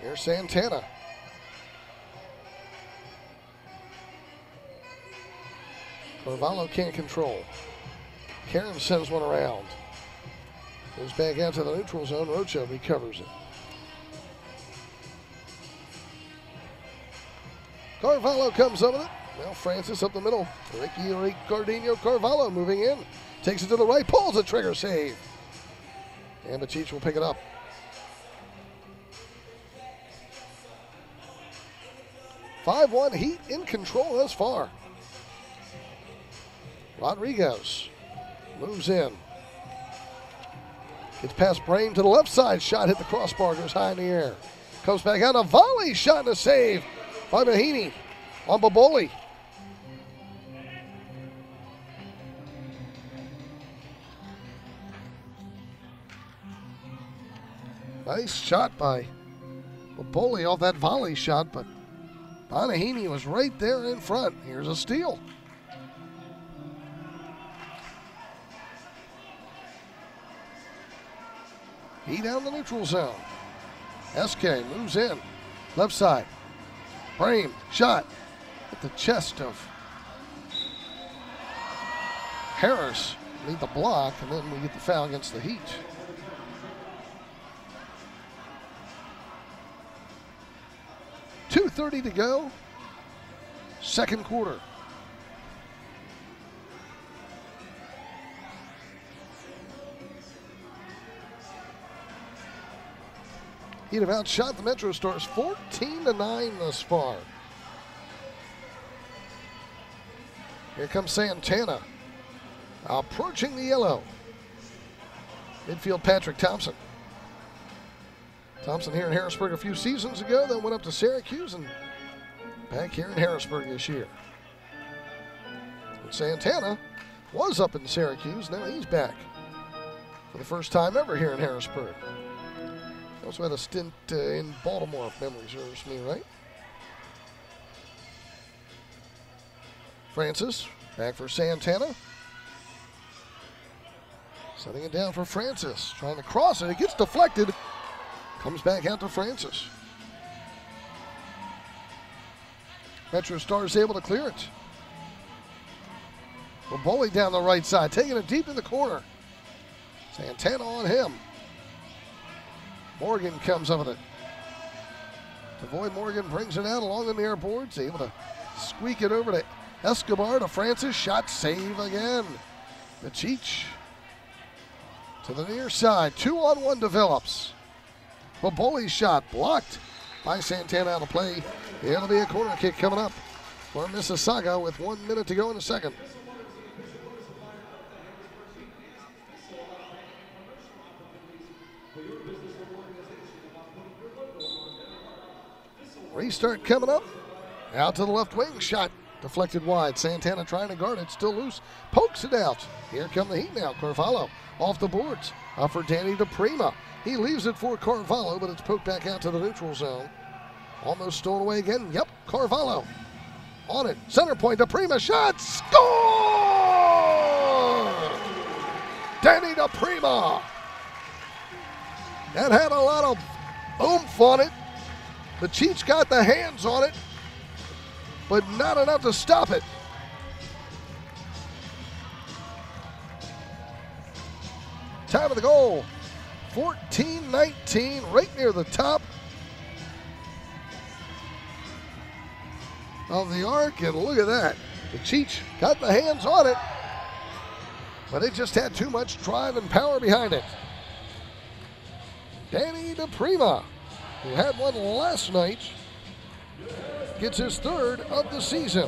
Here's Santana. Carvalho can't control. Karen sends one around. Goes back out to the neutral zone. Rocha recovers it. Carvalho comes up with it. Now Francis up the middle. Ricky Gardino Carvalho moving in. Takes it to the right. Pulls the trigger save. And Bachich will pick it up. .5-1 Heat in control thus far. Rodriguez moves in. Gets past Brain to the left side. Shot hit the crossbar, goes high in the air. Comes back out. A volley shot and a save by Mahaney on Baboli. Nice shot by Baboli off that volley shot, but Bonahini was right there in front. Here's a steal. He down the neutral zone. SK moves in. Left side. Brame, shot at the chest of Harris. Need the block, and then we get the foul against the Heat. .2:30 to go. Second quarter. He'd have outshot the MetroStars 14-9 thus far. Here comes Santana. Approaching the yellow. Midfield Patrick Thompson. Thompson here in Harrisburg a few seasons ago, then went up to Syracuse and back here in Harrisburg this year. But Santana was up in Syracuse, now he's back for the first time ever here in Harrisburg. Also had a stint in Baltimore, if memory serves me right. Francis, back for Santana. Setting it down for Francis, trying to cross it. It gets deflected. Comes back out to Francis. MetroStars able to clear it. Baboli down the right side, taking it deep in the corner. Santana on him. Morgan comes up with it. Savoy Morgan brings it out along the near boards, able to squeak it over to Escobar to Francis. Shot save again. Bachich to the near side. 2-on-1 develops. Baboli's shot blocked by Santana out of play. It'll be a corner kick coming up for Mississauga with 1 minute to go in the second. Restart coming up. Out to the left wing. Shot deflected wide. Santana trying to guard it. Still loose. Pokes it out. Here come the Heat now. Carvalho off the boards. Up for Danny DePrima. He leaves it for Carvalho, but it's poked back out to the neutral zone. Almost stolen away again. Yep, Carvalho on it. Center point. DePrima shot. Score! Danny DePrima. That had a lot of oomph on it. The Chiefs got the hands on it, but not enough to stop it. Time of the goal, 14-19, right near the top of the arc, and look at that. The Chiefs got the hands on it, but it just had too much drive and power behind it. Danny DePrima, who had one last night, gets his third of the season.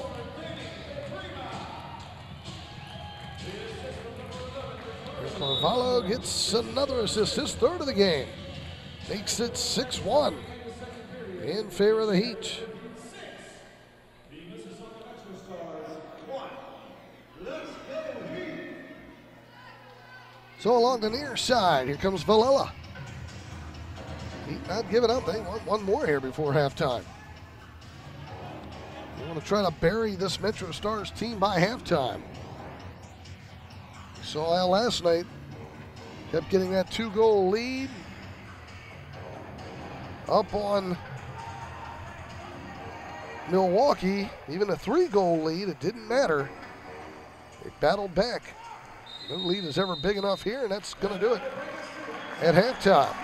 Carvalho gets another assist, his third of the game. Makes it 6-1 in favor of the Heat. So along the near side, here comes Villela. Heat not giving up. They want one more here before halftime. They want to try to bury this MetroStars team by halftime. Saw Al last night, kept getting that 2-goal lead. Up on Milwaukee, even a 3-goal lead, it didn't matter. They battled back. No lead is ever big enough here, and that's going to do it at halftime.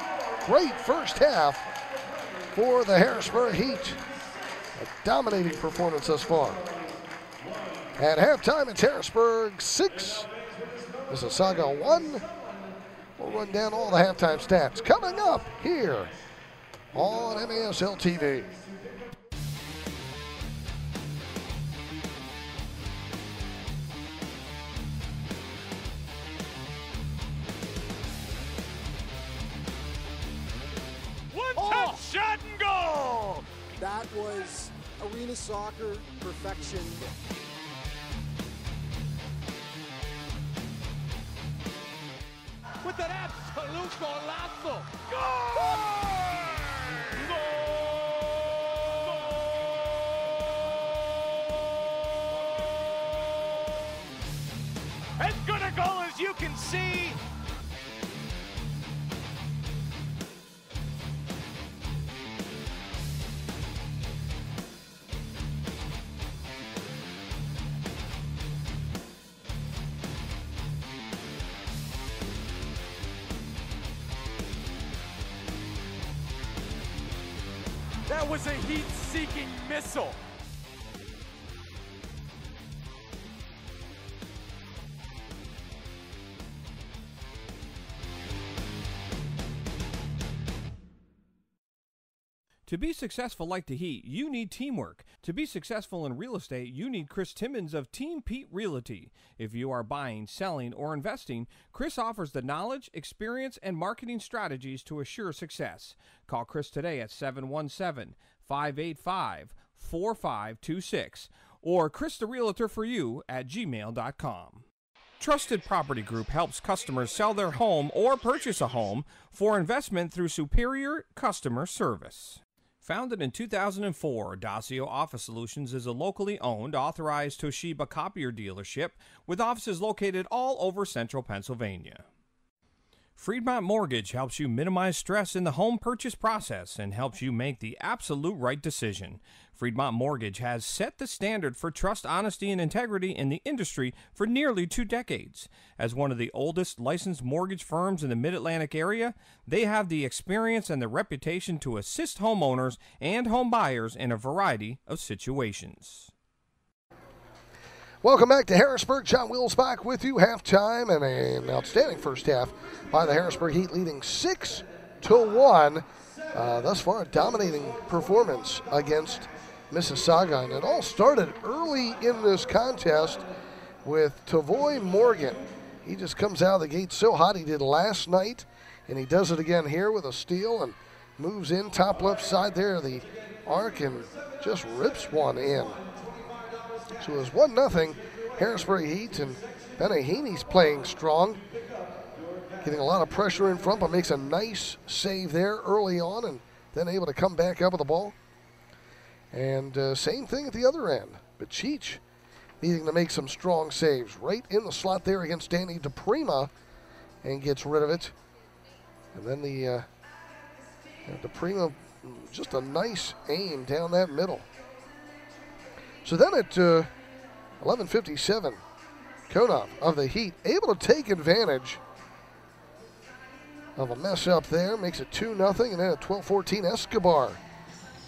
Great first half for the Harrisburg Heat. A dominating performance thus far. At halftime, it's Harrisburg 6, Mississauga 1. We'll run down all the halftime stats coming up here on MASL TV. Shot and goal! That was arena soccer perfection. With an absolute golazo! Goal! As good a goal as you can see. That was a heat-seeking missile. To be successful like the Heat, you need teamwork. To be successful in real estate, you need Chris Timmons of Team Pete Realty. If you are buying, selling, or investing, Chris offers the knowledge, experience, and marketing strategies to assure success. Call Chris today at 717-585-4526 or christherealtor4you@gmail.com. Trusted Property Group helps customers sell their home or purchase a home for investment through superior customer service. Founded in 2004, Dacio Office Solutions is a locally owned, authorized Toshiba copier dealership with offices located all over central Pennsylvania. Freedmont Mortgage helps you minimize stress in the home purchase process and helps you make the absolute right decision. Freedmont Mortgage has set the standard for trust, honesty, and integrity in the industry for nearly 2 decades. As one of the oldest licensed mortgage firms in the Mid-Atlantic area, they have the experience and the reputation to assist homeowners and home buyers in a variety of situations. Welcome back to Harrisburg. John Wilsbach with you. Halftime and an outstanding first half by the Harrisburg Heat, leading 6-1. Thus far, a dominating performance against Mississauga. And it all started early in this contest with Tavoy Morgan. He just comes out of the gate so hot. He did last night, and he does it again here with a steal and moves in top left side there of the arc and just rips one in. So it was 1-0 Harrisburg Heat, and Benahini's playing strong, getting a lot of pressure in front, but makes a nice save there early on and then able to come back up with the ball. And same thing at the other end, but Cheech needing to make some strong saves. Right in the slot there against Danny DePrima and gets rid of it. And then the DePrima, just a nice aim down that middle. So then at 11:57, Konov of the Heat able to take advantage of a mess up there, makes it 2-0, and then at 12:14, Escobar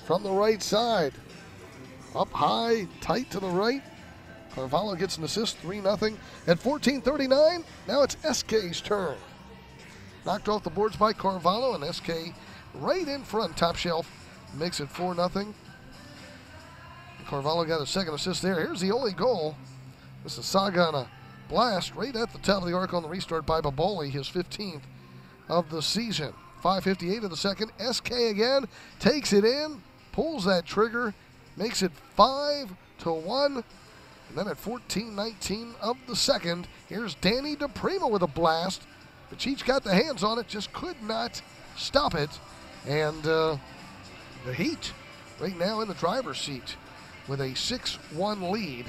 from the right side. Up high, tight to the right. Carvalho gets an assist, 3-0. At 14:39, now it's SK's turn. Knocked off the boards by Carvalho, and SK right in front, top shelf, makes it 4-0. Carvalho got a second assist there. Here's the only goal. Mississauga on a blast right at the top of the arc on the restart by Baboli, his 15th of the season. 5:58 of the second. SK again takes it in, pulls that trigger, makes it 5-1. And then at 14:19 of the second, here's Danny DePrima with a blast. But Cheech got the hands on it, just could not stop it. And the Heat right now in the driver's seat with a 6-1 lead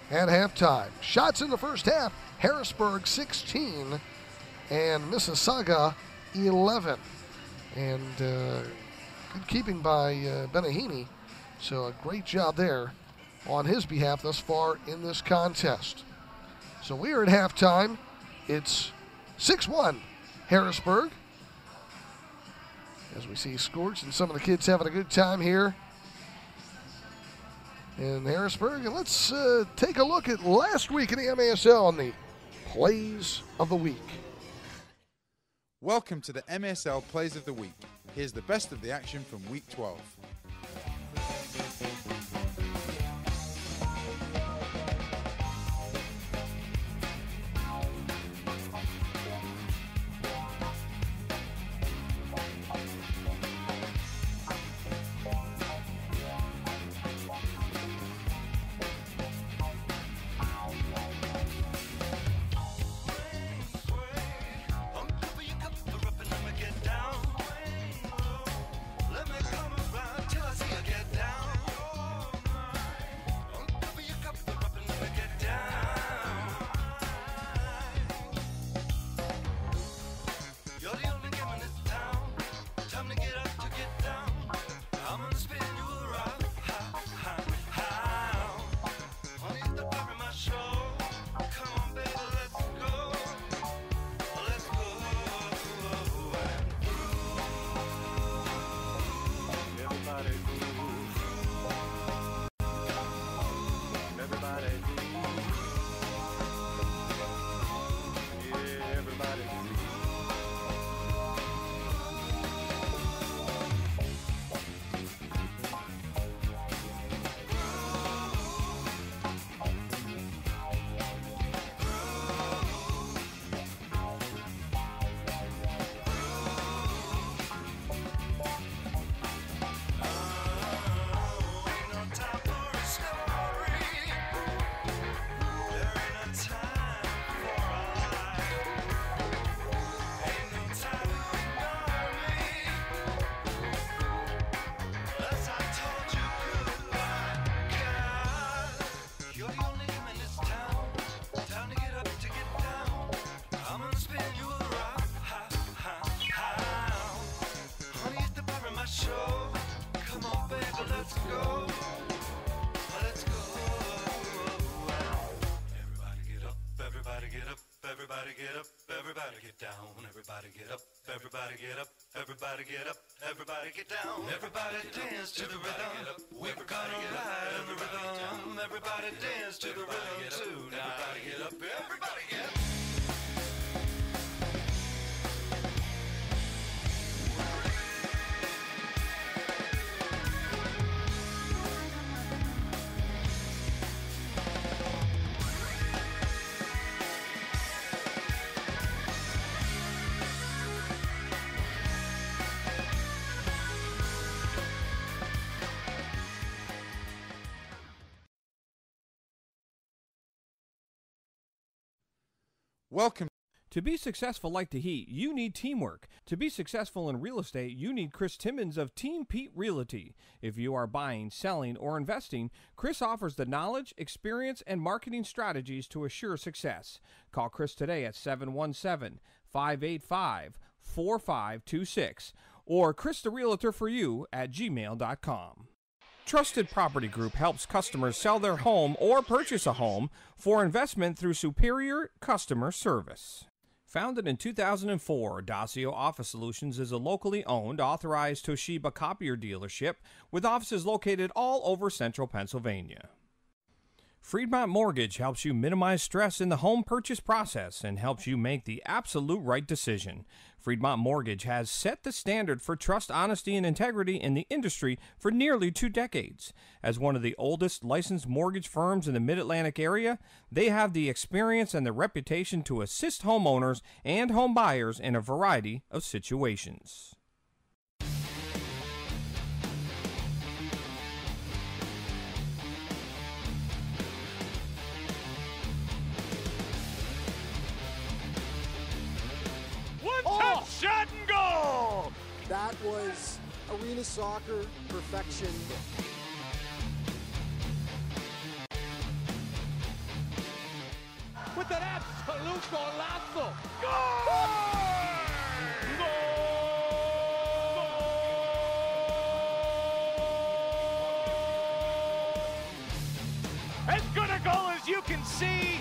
at halftime. Shots in the first half, Harrisburg 16 and Mississauga 11. And good keeping by Benahini. So a great job there on his behalf thus far in this contest. So we are at halftime. It's 6-1 Harrisburg. As we see Scorch and some of the kids having a good time here in Harrisburg. And let's take a look at last week in the MASL on the Plays of the Week. Welcome to the MSL Plays of the Week. Here's the best of the action from Week 12. Everybody get up, everybody get up, everybody get down. Everybody dance to the rhythm. We're gonna ride on the rhythm. Everybody dance to the rhythm too. Everybody get up, everybody get up. Welcome. To be successful like the Heat, you need teamwork. To be successful in real estate, you need Chris Timmons of Team Pete Realty. If you are buying, selling, or investing, Chris offers the knowledge, experience, and marketing strategies to assure success. Call Chris today at 717-585-4526 or Chris the Realtor for you at gmail.com. Trusted Property Group helps customers sell their home or purchase a home for investment through superior customer service. Founded in 2004, Dacio Office Solutions is a locally owned, authorized Toshiba copier dealership with offices located all over central Pennsylvania. Fremont Mortgage helps you minimize stress in the home purchase process and helps you make the absolute right decision. Fremont Mortgage has set the standard for trust, honesty, and integrity in the industry for nearly 2 decades. As one of the oldest licensed mortgage firms in the Mid-Atlantic area, they have the experience and the reputation to assist homeowners and home buyers in a variety of situations. Shot and goal! That was arena soccer perfection. With an absolute golazo! Goal! As good a goal as you can see.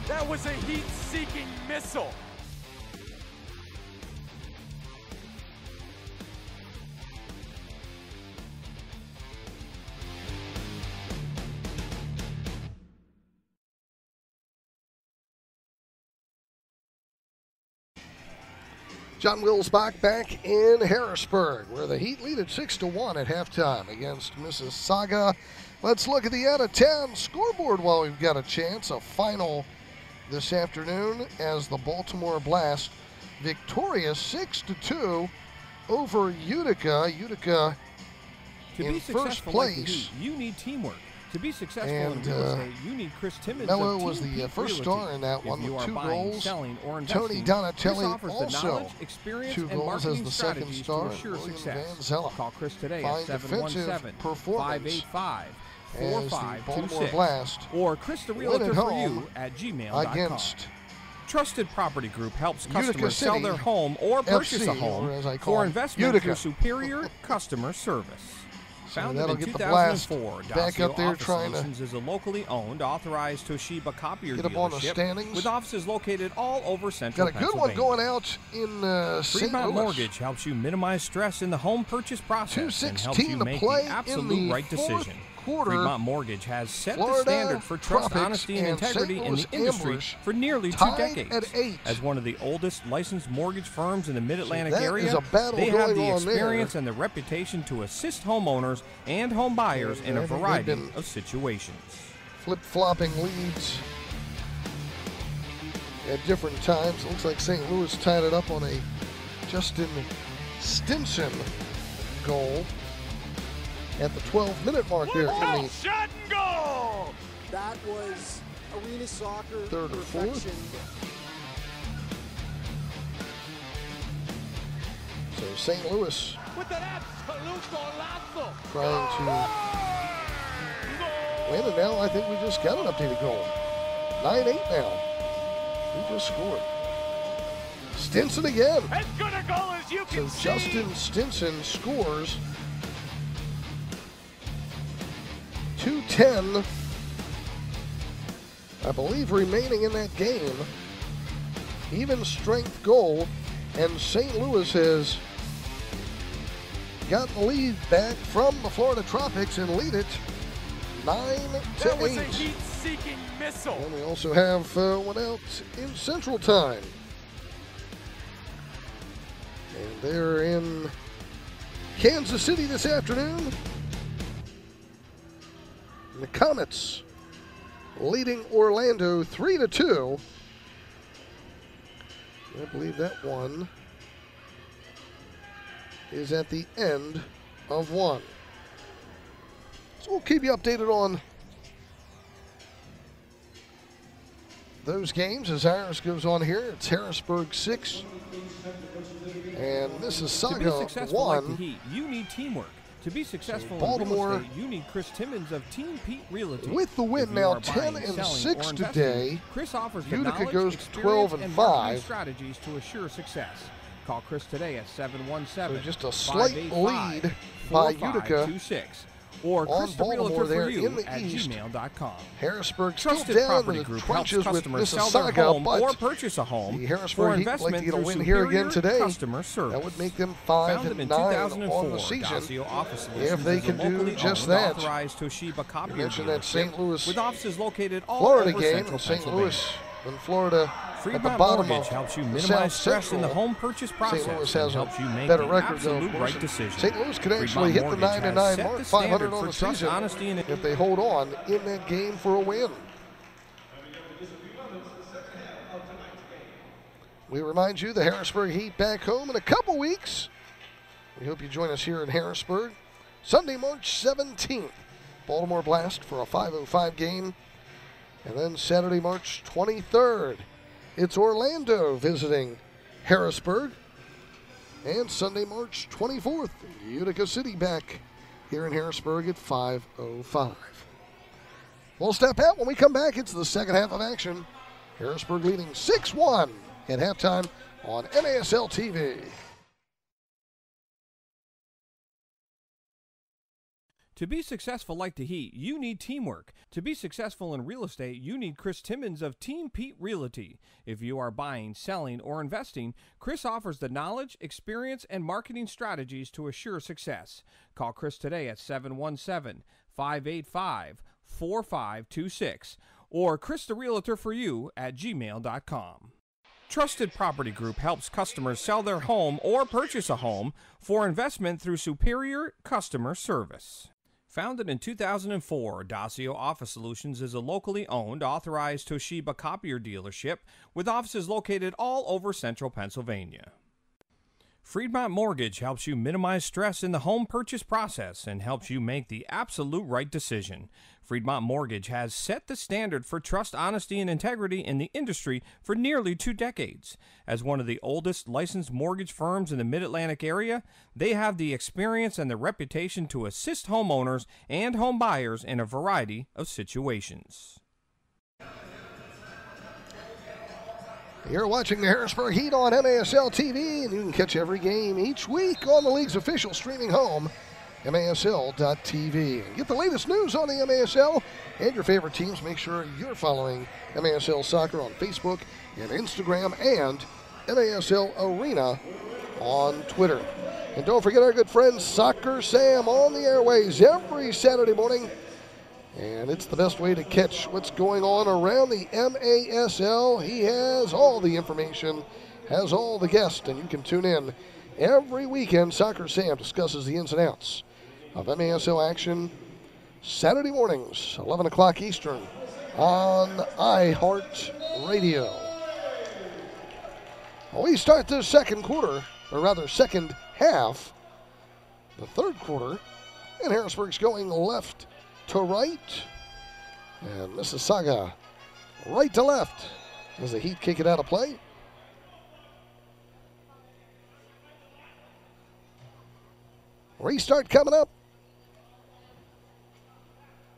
That was a heat-seeking missile. John Wilsbach back in Harrisburg, where the Heat lead at 6-1 at halftime against Mississauga. Let's look at the out of town scoreboard while we've got a chance. A final this afternoon as the Baltimore Blast victorious 6-2 over Utica. Utica in first place. Like the Heat, you need teamwork. To be successful in real estate, you need Chris Timmons. Mello of was Team the Pete first Realty. star in that one If you with are 2 buying, goals. selling, or Tony investing, Donatelli Chris offers the also knowledge, experience, 2 and goals as marketing the second strategies star. to assure William success. Van Zella. Call Chris today Fine at defensive performance 717-585-4526 Blast or Chris the win Realtor at for home you at gmail.com. against Trusted Property Group helps Utica customers sell City their home or purchase FC, a home or as I call for it, investment Utica. through superior customer service. Founded that'll in get the Blast 2004, back Dacio up there Office trying to Solutions is a locally owned, authorized Toshiba copier get up on the dealership standings. with offices located all over central Got a good one Pennsylvania. going out in St. Fremont Louis. Mortgage helps you minimize stress in the home purchase process and helps 2:16 you to make play the in absolute the right fourth decision. quarter. Fremont Mortgage has set the Florida standard for trust, Tropics honesty, and and integrity St. in the Louis industry Ambush for nearly 2 tied decades. at 8. As one of the oldest licensed mortgage firms in the Mid-Atlantic that area, is a battle they have going the on experience there. and the reputation to assist homeowners and home buyers in a I think they've variety been of situations. Flip-flopping leads at different times. It looks like St. Louis tied it up on a Justin Stinson goal at the 12-minute mark there in the Shot and goal! That was arena soccer Third or fourth. perfection. So St. Louis With an absolute golazo! trying to win, and now I think we just got an updated goal. 9-8 now. We just scored. Stinson again. As good a goal as you So can see. Justin Stinson scores. 2:10, I believe, remaining in that game. Even strength goal, and St. Louis has gotten the lead back from the Florida Tropics and lead it 9-8. That was a heat-seeking missile. And we also have one out in Central Time. And they're in Kansas City this afternoon. And the Comets leading Orlando 3-2. I believe that one is at the end of one. So we'll keep you updated on those games as Harris goes on here. It's Harrisburg 6 and Mississauga 1. To be successful like the Heat, you need teamwork. To be successful Baltimore in real estate, you need Chris Timmons of Team Pete Realty. with the win now 10-6 today. Chris offers Utica knowledge, goes to experience, 12-5. and marketing strategies to assure success. Call Chris today at 717 So just a slight lead by Utica or on Chris the Baltimore Realtor there for you in the at East. gmail.com. Harrisburg still Trusted down Property in the Group helps trenches with customers sell their Mississauga, home or but purchase a home the for Harrisburg Heat like investment to get a through win here again superior today. customer service. That would make them Founded in 5-9 on the 2004, season. Dacio Office If they Solutions can is a do locally just owned, that. authorized Toshiba copier You mentioned that St. dealership Louis, with offices located all Florida over game central in St. Pennsylvania. Louis and Florida at the Fremont bottom Mortgage of helps you the minimize South stress in the Central. home purchase process. St. Louis and has a helps you make better the record though, of absolute course. right decision. St. Louis could actually hit the Fremont 9-9 Mortgage mark, has 500 set the on the standard for trust, season honesty, and if they hold on in that game for a win. We remind you the Harrisburg Heat back home in a couple weeks. We hope you join us here in Harrisburg. Sunday, March 17th, Baltimore Blast for a 5:05 game. And then Saturday, March 23rd, it's Orlando visiting Harrisburg. And Sunday, March 24th, Utica City back here in Harrisburg at 5:05. We'll step out when we come back. It's the second half of action. Harrisburg leading 6-1 at halftime on MASL TV. To be successful like the Heat, you need teamwork. To be successful in real estate, you need Chris Timmons of Team Pete Realty. If you are buying, selling, or investing, Chris offers the knowledge, experience, and marketing strategies to assure success. Call Chris today at 717-585-4526 or Chris the Realtor for you at gmail.com. Trusted Property Group helps customers sell their home or purchase a home for investment through superior customer service. Founded in 2004, Dacio Office Solutions is a locally owned, authorized Toshiba copier dealership with offices located all over central Pennsylvania. Fremont Mortgage helps you minimize stress in the home purchase process and helps you make the absolute right decision. Fremont Mortgage has set the standard for trust, honesty, and integrity in the industry for nearly 2 decades. As one of the oldest licensed mortgage firms in the Mid-Atlantic area, they have the experience and the reputation to assist homeowners and home buyers in a variety of situations. You're watching the Harrisburg Heat on MASL TV, and you can catch every game each week on the league's official streaming home, MASL.tv. Get the latest news on the MASL and your favorite teams. Make sure you're following MASL Soccer on Facebook and Instagram and MASL Arena on Twitter. And don't forget our good friend Soccer Sam on the airways every Saturday morning. And it's the best way to catch what's going on around the MASL. He has all the information, has all the guests, and you can tune in every weekend. Soccer Sam discusses the ins and outs of MASL action Saturday mornings, 11 o'clock Eastern on iHeart Radio. We start the second quarter, or rather second half, the third quarter, and Harrisburg's going left to right, and Mississauga right to left as the Heat kick it out of play. Restart coming up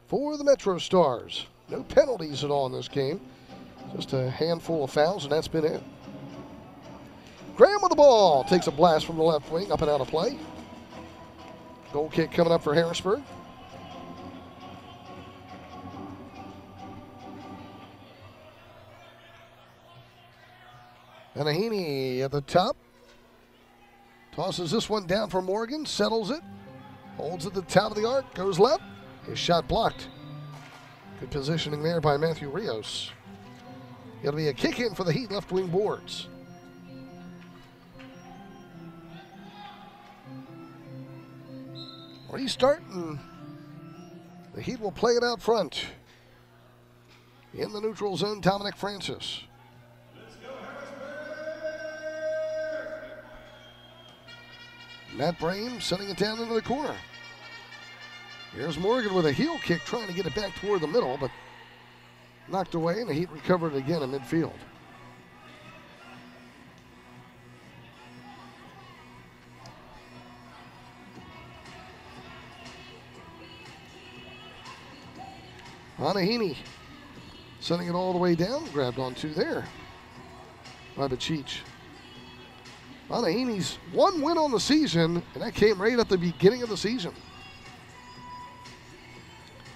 for the MetroStars. No penalties at all in this game. Just a handful of fouls, and that's been it. Graham with the ball. Takes a blast from the left wing, up and out of play. Goal kick coming up for Harrisburg. And Ahini at the top. Tosses this one down for Morgan, settles it. Holds at the top of the arc, goes left. His shot blocked. Good positioning there by Matthew Rios. It'll be a kick in for the Heat left wing boards. Restarting The Heat will play it out front. In the neutral zone, Dominic Francis. Matt Brame sending it down into the corner. Here's Morgan with a heel kick, trying to get it back toward the middle, but knocked away, and the Heat recovered it again in midfield. Hanahini sending it all the way down, grabbed onto there by Bachich. Hanahini's one win on the season, and that came right at the beginning of the season.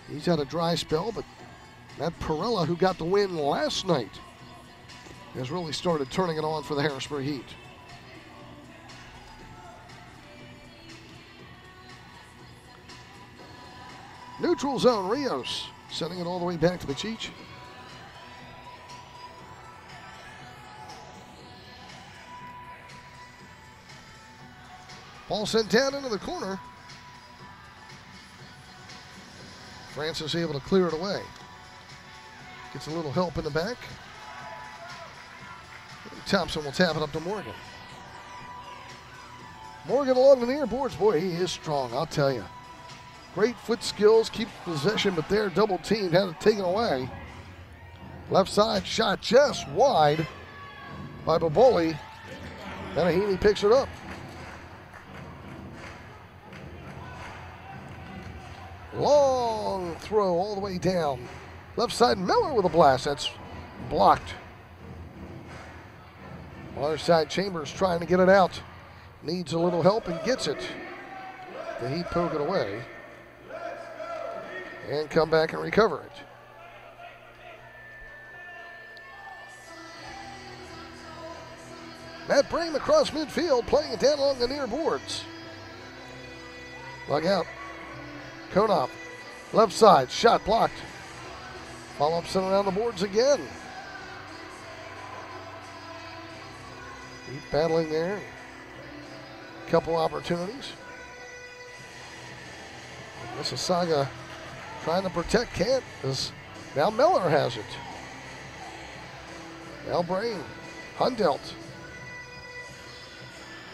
He's had a dry spell, but Matt Perella, who got the win last night, has really started turning it on for the Harrisburg Heat. Neutral zone, Rios sending it all the way back to Bachich. Ball sent down into the corner. Francis able to clear it away. Gets a little help in the back. Thompson will tap it up to Morgan. Morgan along the near boards. Boy, he is strong, I'll tell you. Great foot skills, keeps possession, but they're double teamed, had it taken away. Left side shot just wide by Baboli. Hanahini picks it up. Long throw all the way down. Left side, Miller with a blast. That's blocked. Other side, Chambers trying to get it out. Needs a little help and gets it. The Heat poke it away. And come back and recover it. Matt Brame across midfield, playing it down along the near boards. Lug out. Konop, left side, shot blocked. Follow-up sent around the boards again. Keep battling there. Couple opportunities. Mississauga trying to protect, can't, as now Miller has it. Now Brame, Hundelt.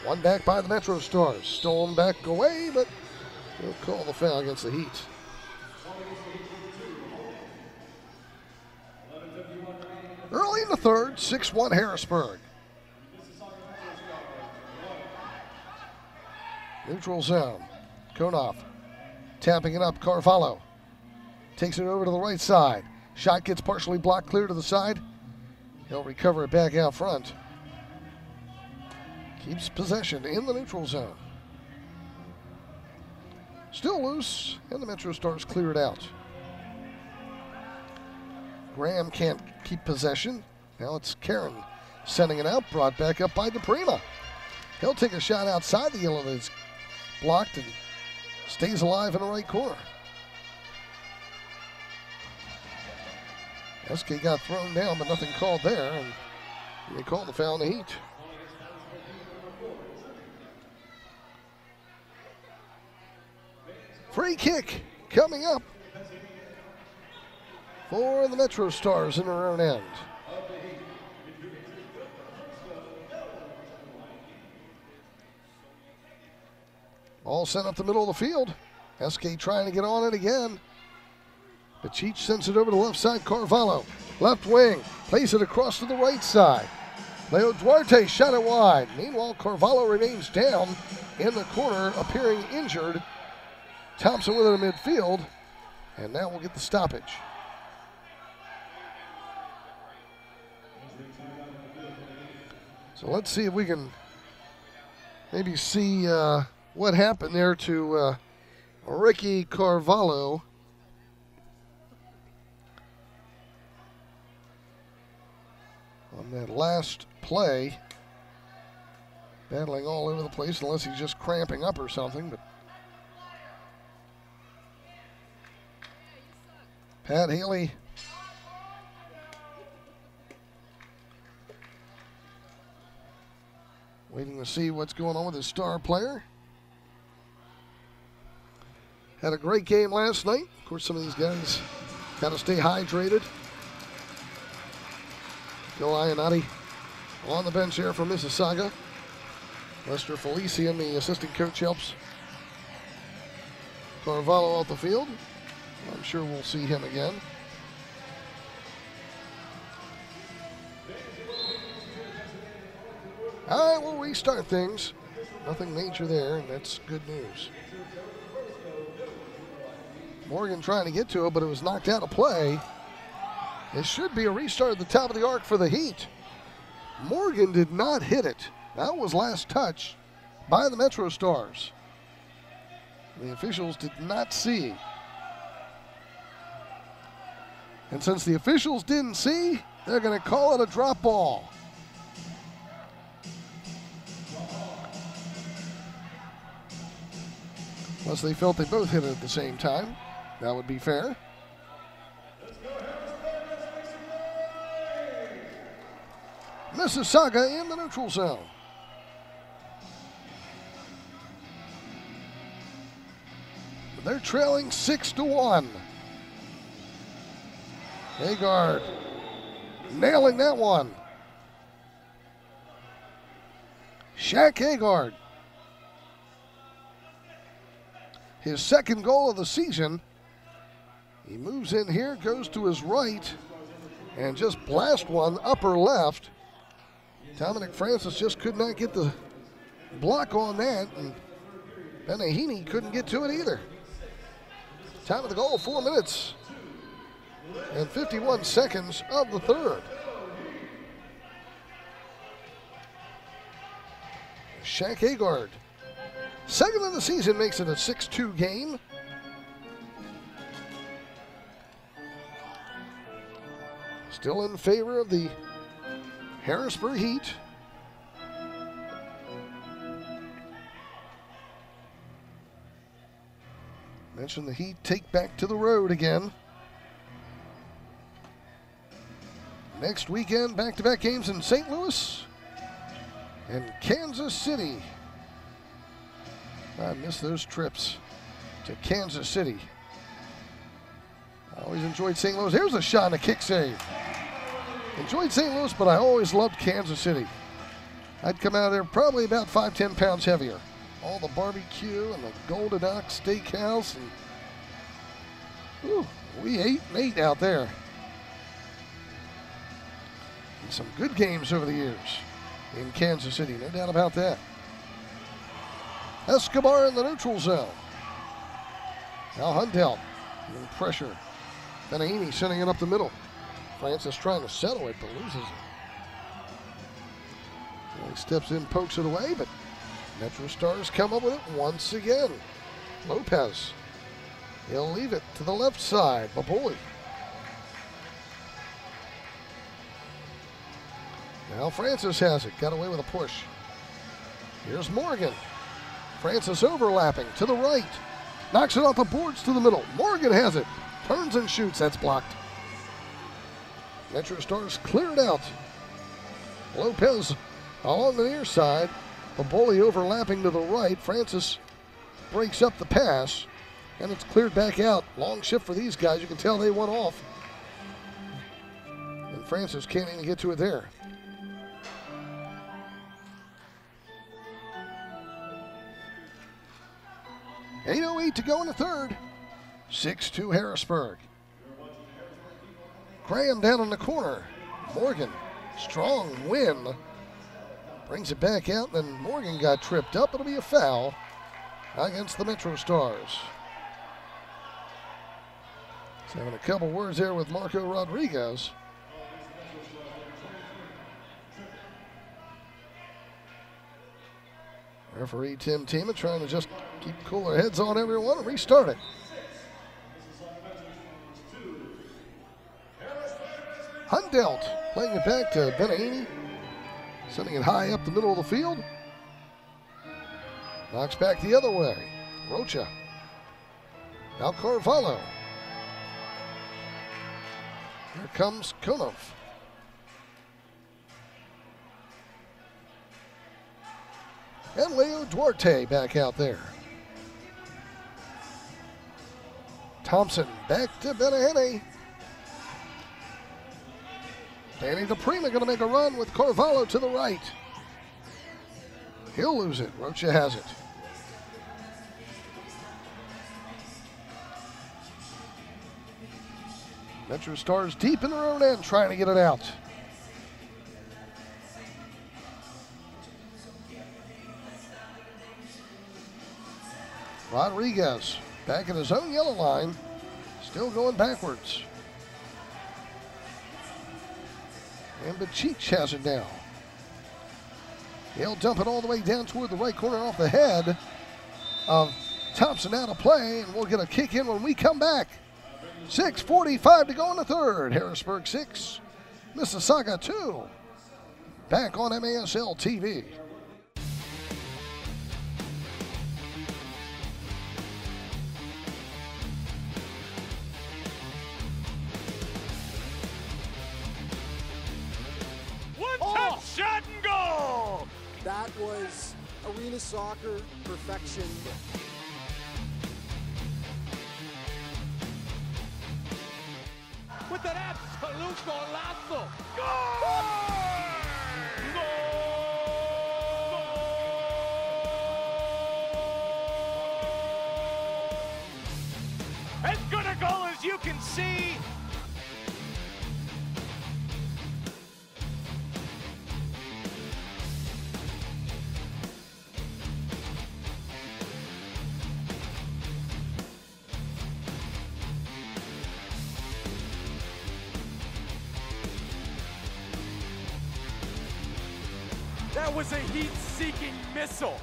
One back by the MetroStars. Stolen back away, but he'll call the foul against the Heat. Early in the third, 6-1 Harrisburg. Neutral zone. Konoff tapping it up. Carvalho takes it over to the right side. Shot gets partially blocked, clear to the side. He'll recover it back out front. Keeps possession in the neutral zone. Still loose, and the MetroStars clear it out. Graham can't keep possession. Now it's Karen sending it out, brought back up by DePrima. He'll take a shot outside the yellow, that's blocked and stays alive in the right corner. SK got thrown down, but nothing called there, and they called the foul in the Heat. Free kick coming up for the MetroStars in their own end. Ball sent up the middle of the field. SK trying to get on it again. Bachich sends it over to the left side. Carvalho, left wing, plays it across to the right side. Leo Duarte shot it wide. Meanwhile, Carvalho remains down in the corner, appearing injured. Thompson with it in midfield, and now we'll get the stoppage. So let's see if we can maybe see what happened there to Ricky Carvalho. On that last play, battling all over the place, unless he's just cramping up or something, but Pat Haley waiting to see what's going on with his star player. Had a great game last night. Of course, some of these guys got to stay hydrated. Bill Ionati on the bench here for Mississauga. Lester Felician, the assistant coach, helps Carvalho off the field. I'm sure we'll see him again. All right, we'll restart things. Nothing major there, and that's good news. Morgan trying to get to it, but it was knocked out of play. It should be a restart at the top of the arc for the Heat. Morgan did not hit it. That was last touch by the MetroStars. The officials did not see. And since the officials didn't see, they're going to call it a drop ball. Unless they felt they both hit it at the same time. That would be fair. Mississauga in the neutral zone. They're trailing 6-1. Agard nailing that one. Shaq Agard. His second goal of the season. He moves in here, goes to his right, and just blast one upper left. Dominic Francis just could not get the block on that, and Benahini couldn't get to it either. Time of the goal, 4 minutes and 51 seconds of the third. Shaq Agard, second of the season, makes it a 6-2 game. Still in favor of the Harrisburg Heat. Mentioned the Heat take back to the road again. Next weekend, back-to-back games in St. Louis and Kansas City. I miss those trips to Kansas City. I always enjoyed St. Louis. Here's a shot and a kick save. Enjoyed St. Louis, but I always loved Kansas City. I'd come out of there probably about 5-10 pounds heavier. All the barbecue and the Golden Ox Steakhouse, and ooh, we ate and ate out there. And some good games over the years in Kansas City, no doubt about that. Escobar in the neutral zone. Now Hundelt in pressure. Benahini sending it up the middle. Francis trying to settle it, but loses it. Well, he steps in, pokes it away, but MetroStars come up with it once again. Lopez. He'll leave it to the left side. Baboli. Now Francis has it. Got away with a push. Here's Morgan. Francis overlapping to the right. Knocks it off the boards to the middle. Morgan has it. Turns and shoots. That's blocked. MetroStars clear it out. Lopez along the near side. Baboli overlapping to the right. Francis breaks up the pass, and it's cleared back out. Long shift for these guys. You can tell they went off. And Francis can't even get to it there. .808 to go in the third. 6-2 Harrisburg. Graham down in the corner. Morgan, strong win. Brings it back out, and then Morgan got tripped up. It'll be a foul against the MetroStars. He's having a couple words there with Marco Rodriguez. Referee Tim Tima trying to just keep cooler heads on everyone and restart it. Hundelt playing it back to Benahini. Sending it high up the middle of the field. Knocks back the other way. Rocha. Now Carvalho. Here comes Konov. And Leo Duarte back out there. Thompson back to Benahini. Danny DePrima going to make a run with Carvalho to the right. He'll lose it. Rocha has it. MetroStars deep in their own end trying to get it out. Rodriguez back in his own yellow line, still going backwards. And Bachich has it now. He'll dump it all the way down toward the right corner off the head of Thompson out of play, and we'll get a kick in when we come back. 6:45 to go in the third. Harrisburg 6, Mississauga 2. Back on MASL TV. One-touch shot and goal! That was arena soccer perfection. With an absolute golazo! Goal! As good a goal as you can see. That was a heat-seeking missile.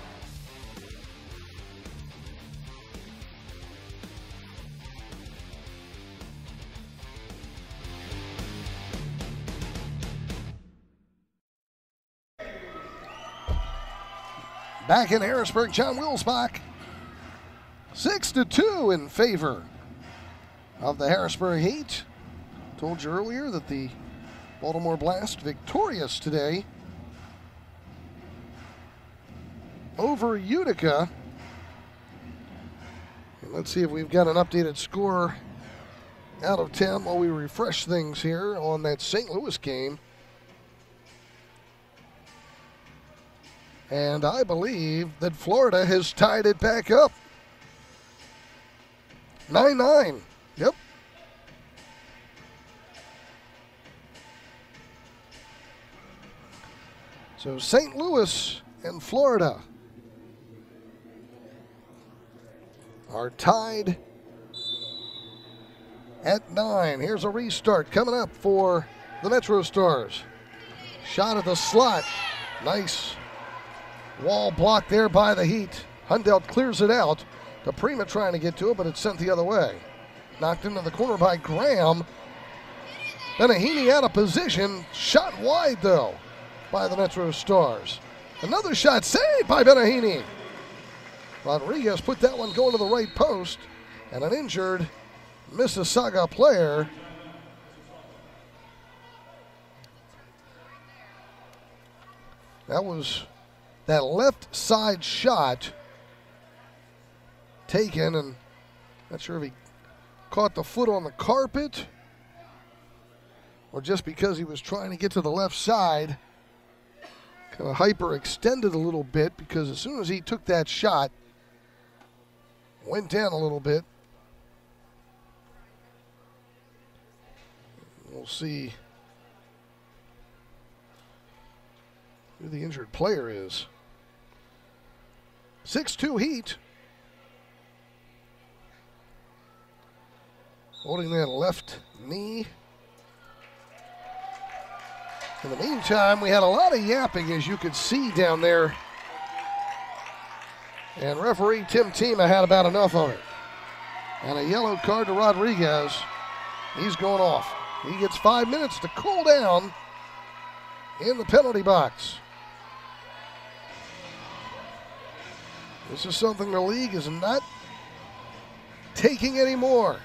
Back in Harrisburg, John Wilsbach. 6-2 in favor of the Harrisburg Heat. Told you earlier that the Baltimore Blast victorious today over Utica. And let's see if we've got an updated score out of 10 while we refresh things here on that St. Louis game. And I believe that Florida has tied it back up. 9-9. Yep. So St. Louis and Florida are tied at 9. Here's a restart coming up for the MetroStars. Shot at the slot. Nice wall block there by the Heat. Hundelt clears it out. DePrima trying to get to it, but it's sent the other way. Knocked into the corner by Graham. Benahini out of position. Shot wide, though, by the MetroStars. Another shot saved by Benahini. Rodriguez put that one going to the right post, and an injured Mississauga player. That was that left side shot taken, and not sure if he caught the foot on the carpet or just because he was trying to get to the left side. Kind of hyperextended a little bit, because as soon as he took that shot, went down a little bit. We'll see who the injured player is. 6-2 Heat. Holding that left knee. In the meantime, we had a lot of yapping, as you could see down there. And referee Tim Tima had about enough of it. And a yellow card to Rodriguez. He's going off. He gets 5 minutes to cool down in the penalty box. This is something the league is not taking anymore.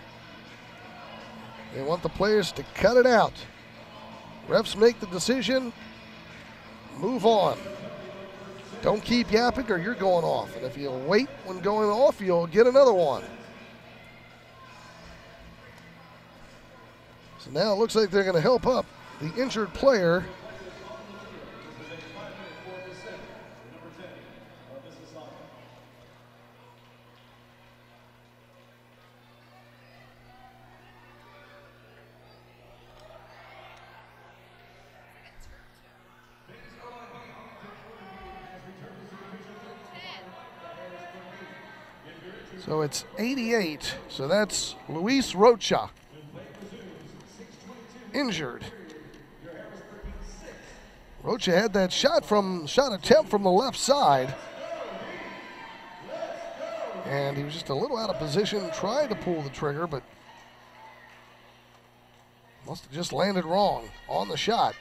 They want the players to cut it out. Refs make the decision, move on. Don't keep yapping or you're going off. And if you wait when going off, you'll get another one. So now it looks like they're going to help up the injured player. So it's 88. So that's Luis Rocha. Injured. Rocha had that shot attempt from the left side. And he was just a little out of position, tried to pull the trigger, but must have just landed wrong on the shot.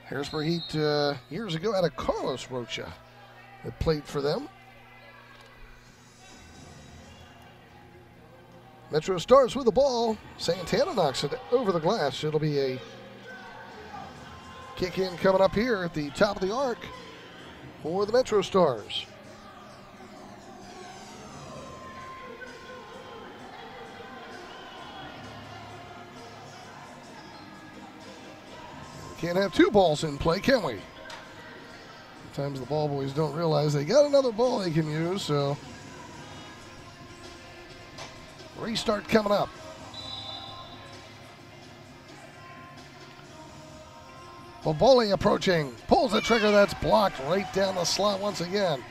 Harrisburg Heat years ago had a Carlos Rocha that played for them. MetroStars with the ball. Santana knocks it over the glass. It'll be a kick in coming up here at the top of the arc for the MetroStars. Can't have two balls in play, can we? Sometimes the ball boys don't realize they got another ball they can use, so restart coming up. Boboli approaching, pulls the trigger, that's blocked right down the slot once again.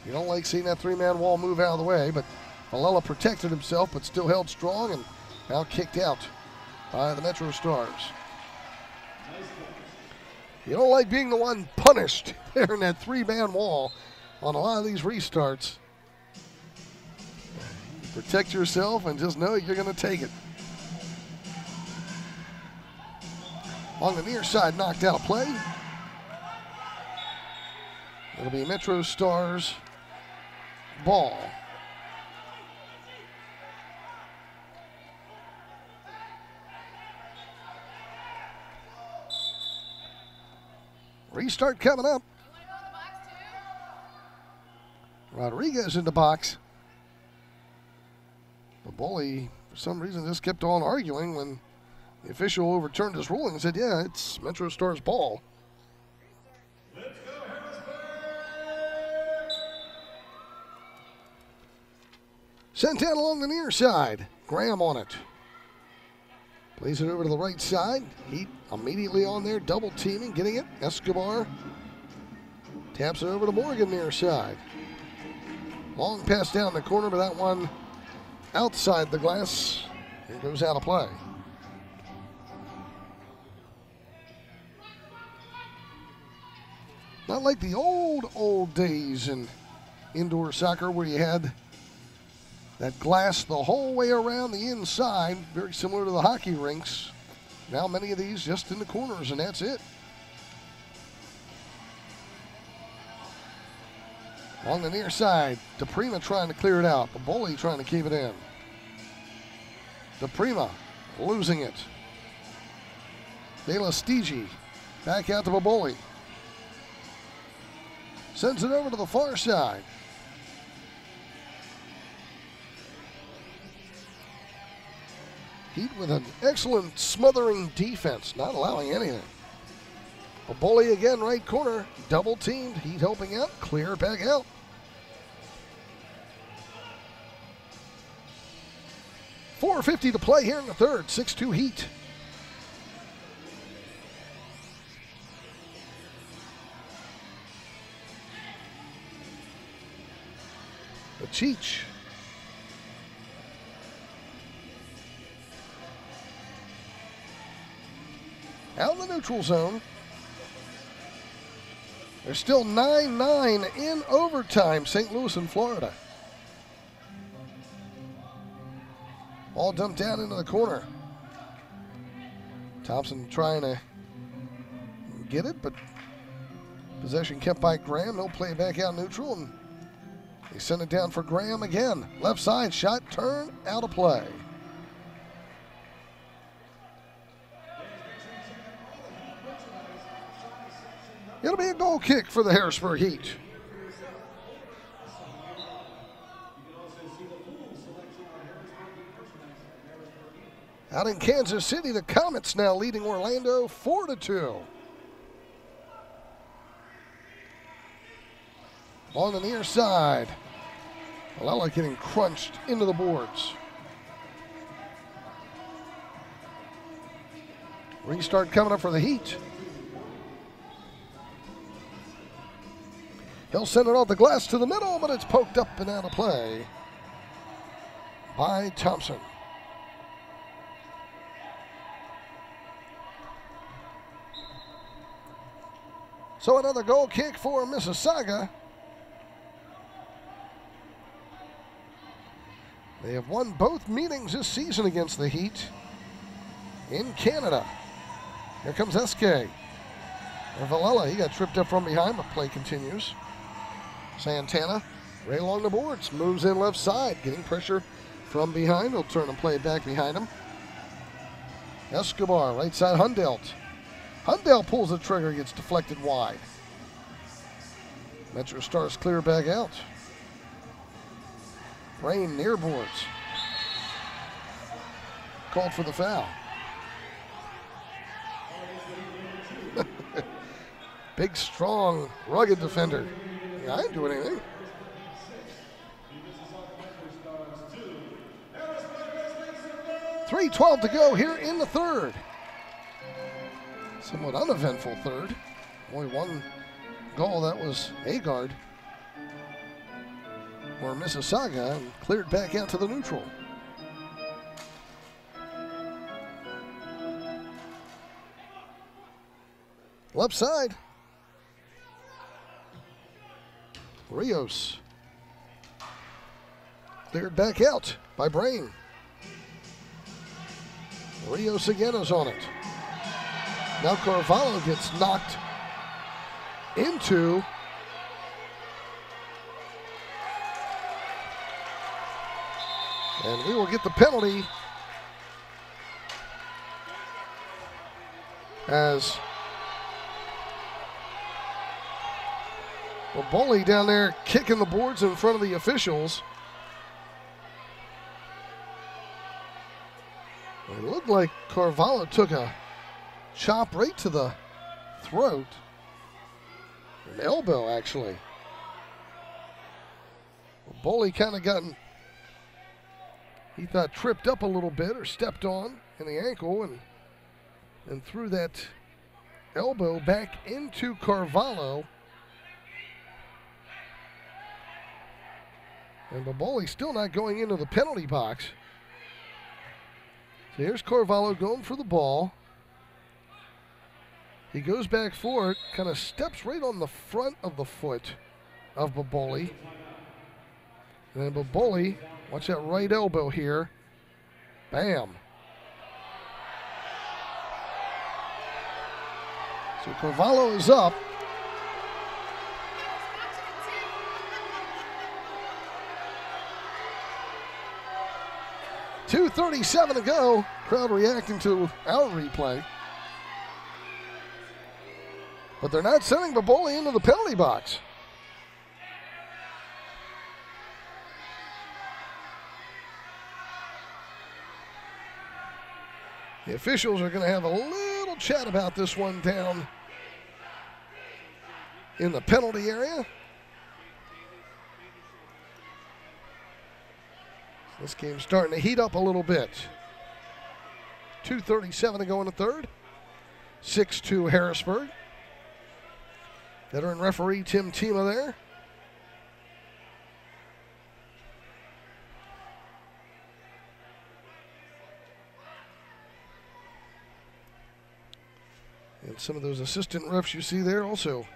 You don't like seeing that three-man wall move out of the way, but Valella protected himself but still held strong and now kicked out by the MetroStars. You don't like being the one punished there in that three-man wall on a lot of these restarts. Protect yourself and just know you're going to take it. On the near side, knocked out of play. It'll be MetroStars ball. Restart coming up. Rodriguez in the box. Boboli, for some reason, just kept on arguing when the official overturned his ruling and said, yeah, it's MetroStars ball. Sent down along the near side. Graham on it. Plays it over to the right side. Heat immediately on there, double teaming, getting it. Escobar taps it over to Morgan near side. Long pass down the corner, but that one outside the glass. It goes out of play. Not like the old days in indoor soccer where you had that glass the whole way around the inside, very similar to the hockey rinks. Now many of these just in the corners, and that's it. On the near side, DePrima trying to clear it out. Boboli trying to keep it in. DePrima losing it. De La Stigi back out to Boboli. Sends it over to the far side. Heat with an excellent smothering defense, not allowing anything. Boboli again, right corner, double teamed. Heat helping out, clear back out. .450 to play here in the third, 6-2 Heat. The Cheech. Out in the neutral zone. There's still 9-9 in overtime, St. Louis and Florida. Ball dumped down into the corner. Thompson trying to get it, but possession kept by Graham. He'll play it back out neutral, and they send it down for Graham again. Left side shot, turn, out of play. It'll be a goal kick for the Harrisburg Heat. Out in Kansas City, the Comets now leading Orlando 4-2. On the near side, Malala getting crunched into the boards. Restart coming up for the Heat. He'll send it off the glass to the middle, but it's poked up and out of play by Thompson. So another goal kick for Mississauga. They have won both meetings this season against the Heat in Canada. Here comes SK. And Villela, he got tripped up from behind, but play continues. Santana, right along the boards, moves in left side, getting pressure from behind. He'll turn and play it back behind him. Escobar, right side, Hundelt. Hundelt pulls the trigger, gets deflected wide. MetroStars clear back out. Rain near boards. Called for the foul. Big, strong, rugged defender. Yeah, I didn't do anything. .312 to go here in the third. Somewhat uneventful third. Only one goal, that was Agard. Or Mississauga, and cleared back out to the neutral. Left side. Rios. Cleared back out by Brain. Rios again is on it. Now Carvalho gets knocked into and we will get the penalty as Bully down there kicking the boards in front of the officials. It looked like Carvalho took a chop right to the throat. An elbow, actually. Bully kind of gotten, he thought, tripped up a little bit or stepped on in the ankle and threw that elbow back into Carvalho. And Baboli still not going into the penalty box. So here's Carvalho going for the ball. He goes back for it, kind of steps right on the front of the foot of Baboli. And then Baboli, watch that right elbow here. Bam. So Carvalho is up. .237 to go. Crowd reacting to our replay. But they're not sending Baboli into the penalty box. The officials are going to have a little chat about this one down in the penalty area. This game's starting to heat up a little bit. 2:37 to go in the third. 6-2 Harrisburg. Veteran referee Tim Tima there. And some of those assistant refs you see there also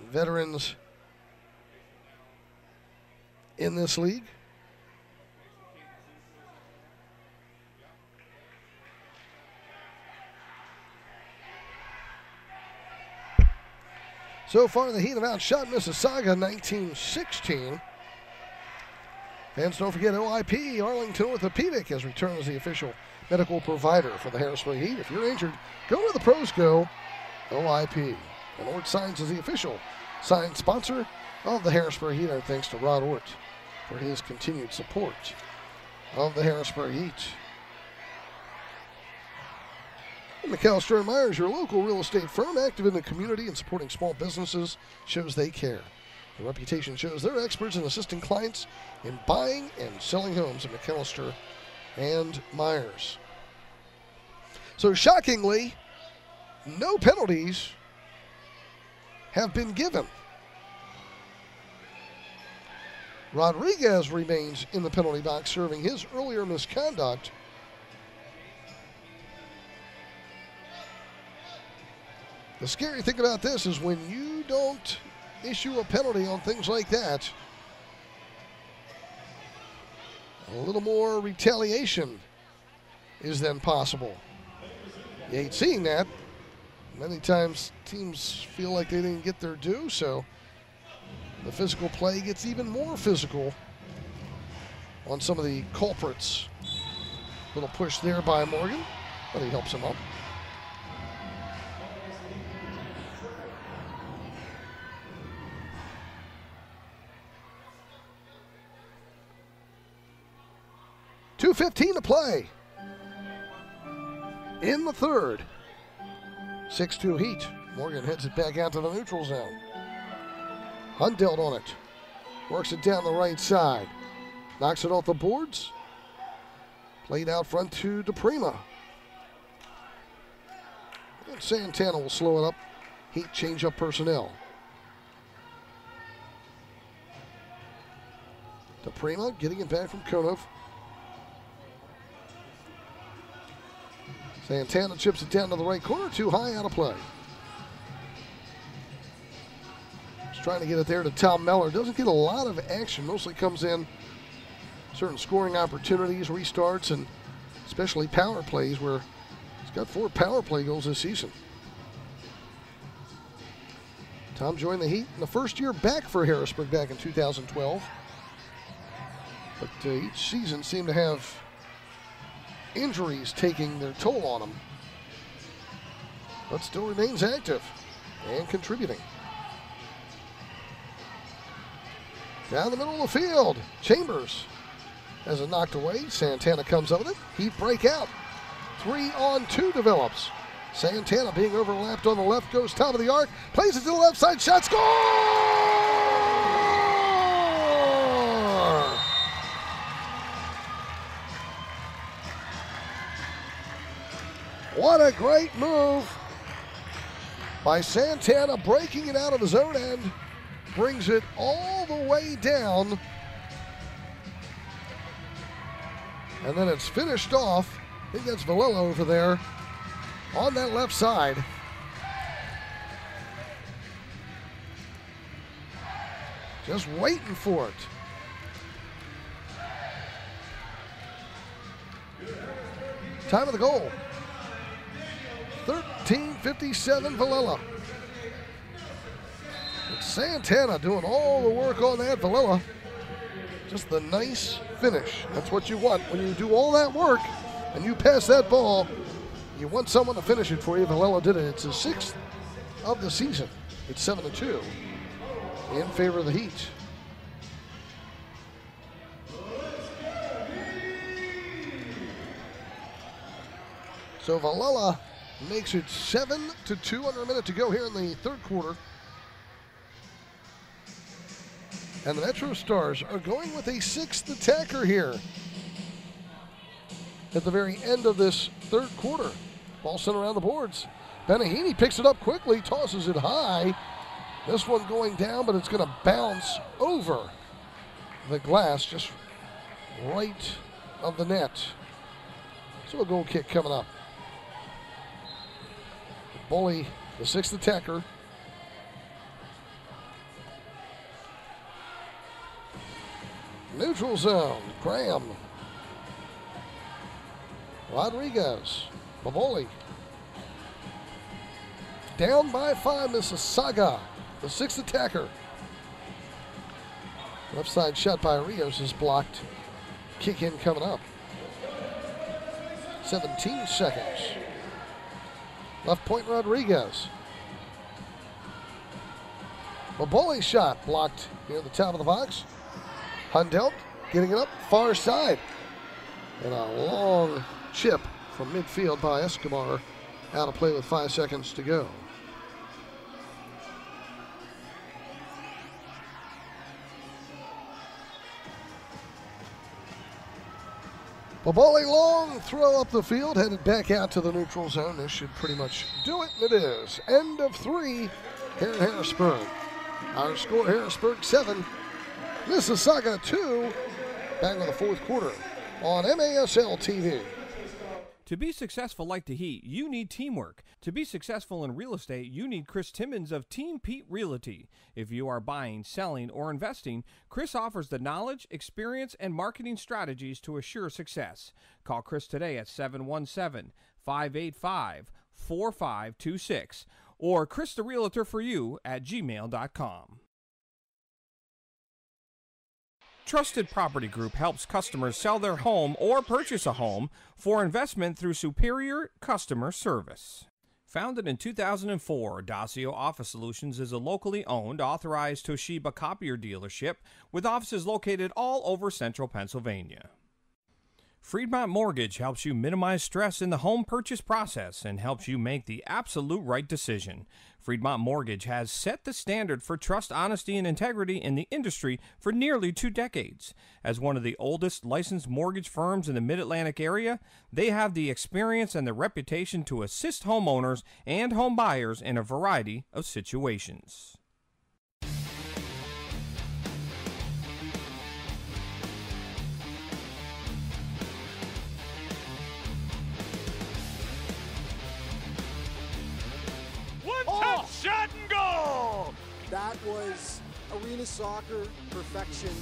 veterans in this league. So far, the Heat have outshot Mississauga 19-16. Fans, don't forget OIP, Arlington Orthopedic, has returned as the official medical provider for the Harrisburg Heat. If you're injured, go to the Pros Go, OIP. And Ort Signs is the official sign sponsor of the Harrisburg Heat. Our thanks to Rod Ort for his continued support of the Harrisburg Heat. McAllister and Myers, your local real estate firm, active in the community and supporting small businesses, shows they care. Their reputation shows they're experts in assisting clients in buying and selling homes at McAllister and Myers. So shockingly, no penalties have been given. Rodriguez remains in the penalty box, serving his earlier misconduct. The scary thing about this is when you don't issue a penalty on things like that, a little more retaliation is then possible. You hate seeing that. Many times teams feel like they didn't get their due, so the physical play gets even more physical on some of the culprits. Little push there by Morgan, but he helps him up. .2:15 to play in the third. 6-2 Heat. Morgan heads it back out to the neutral zone. Hundelt on it. Works it down the right side. Knocks it off the boards. Played out front to DePrima. And Santana will slow it up. Heat change up personnel. DePrima getting it back from Konov. Santana chips it down to the right corner. Too high, out of play. Just trying to get it there to Tom Meller. Doesn't get a lot of action. Mostly comes in certain scoring opportunities, restarts, and especially power plays where he's got 4 power play goals this season. Tom joined the Heat in the first year back for Harrisburg back in 2012. But each season seemed to have injuries taking their toll on him, but still remains active and contributing. Down the middle of the field, Chambers has it knocked away. Santana comes up with it. Heat break out. 3-on-2 develops. Santana being overlapped on the left, goes top of the arc, plays it to the left side, shot, score! What a great move by Santana, breaking it out of his own end, brings it all the way down, and then it's finished off. I think that's Valilla over there on that left side. Just waiting for it. Time of the goal. 13:57 Valilla. It's Santana doing all the work on that. Valilla, just the nice finish. That's what you want when you do all that work and you pass that ball. You want someone to finish it for you. Valilla did it. It's his 6th of the season. It's 7-2 in favor of the Heat. So Valilla makes it 7-2 under a minute to go here in the third quarter. And the MetroStars are going with a 6th attacker here at the very end of this third quarter. Ball sent around the boards. Benahini picks it up quickly, tosses it high. This one going down, but it's going to bounce over the glass, just right of the net. So a goal kick coming up. Bully, the 6th attacker. Neutral zone, Graham. Rodriguez, Bavoli. Down by 5, Mississauga, the 6th attacker. Left side shot by Rios is blocked. Kick in coming up. 17 seconds. Left point, Rodriguez. Bavoli shot blocked near the top of the box. Hundelt getting it up, far side. And a long chip from midfield by Escobar Out of play with 5 seconds to go. A bowling long throw up the field, headed back out to the neutral zone. This should pretty much do it, and it is. End of 3 here in Harrisburg. Our score, Harrisburg 7, Mississauga 2. Back with the fourth quarter on MASL TV. To be successful like the Heat, you need teamwork. To be successful in real estate, you need Chris Timmons of Team Pete Realty. If you are buying, selling, or investing, Chris offers the knowledge, experience, and marketing strategies to assure success. Call Chris today at 717-585-4526 or Chris the Realtor for you at gmail.com. Trusted Property Group helps customers sell their home or purchase a home for investment through superior customer service. Founded in 2004, Dacio Office Solutions is a locally owned, authorized Toshiba copier dealership with offices located all over central Pennsylvania. Freedmont Mortgage helps you minimize stress in the home purchase process and helps you make the absolute right decision. Freedmont Mortgage has set the standard for trust, honesty, and integrity in the industry for nearly 2 decades. As one of the oldest licensed mortgage firms in the Mid-Atlantic area, they have the experience and the reputation to assist homeowners and home buyers in a variety of situations. Shot and goal! That was arena soccer perfection.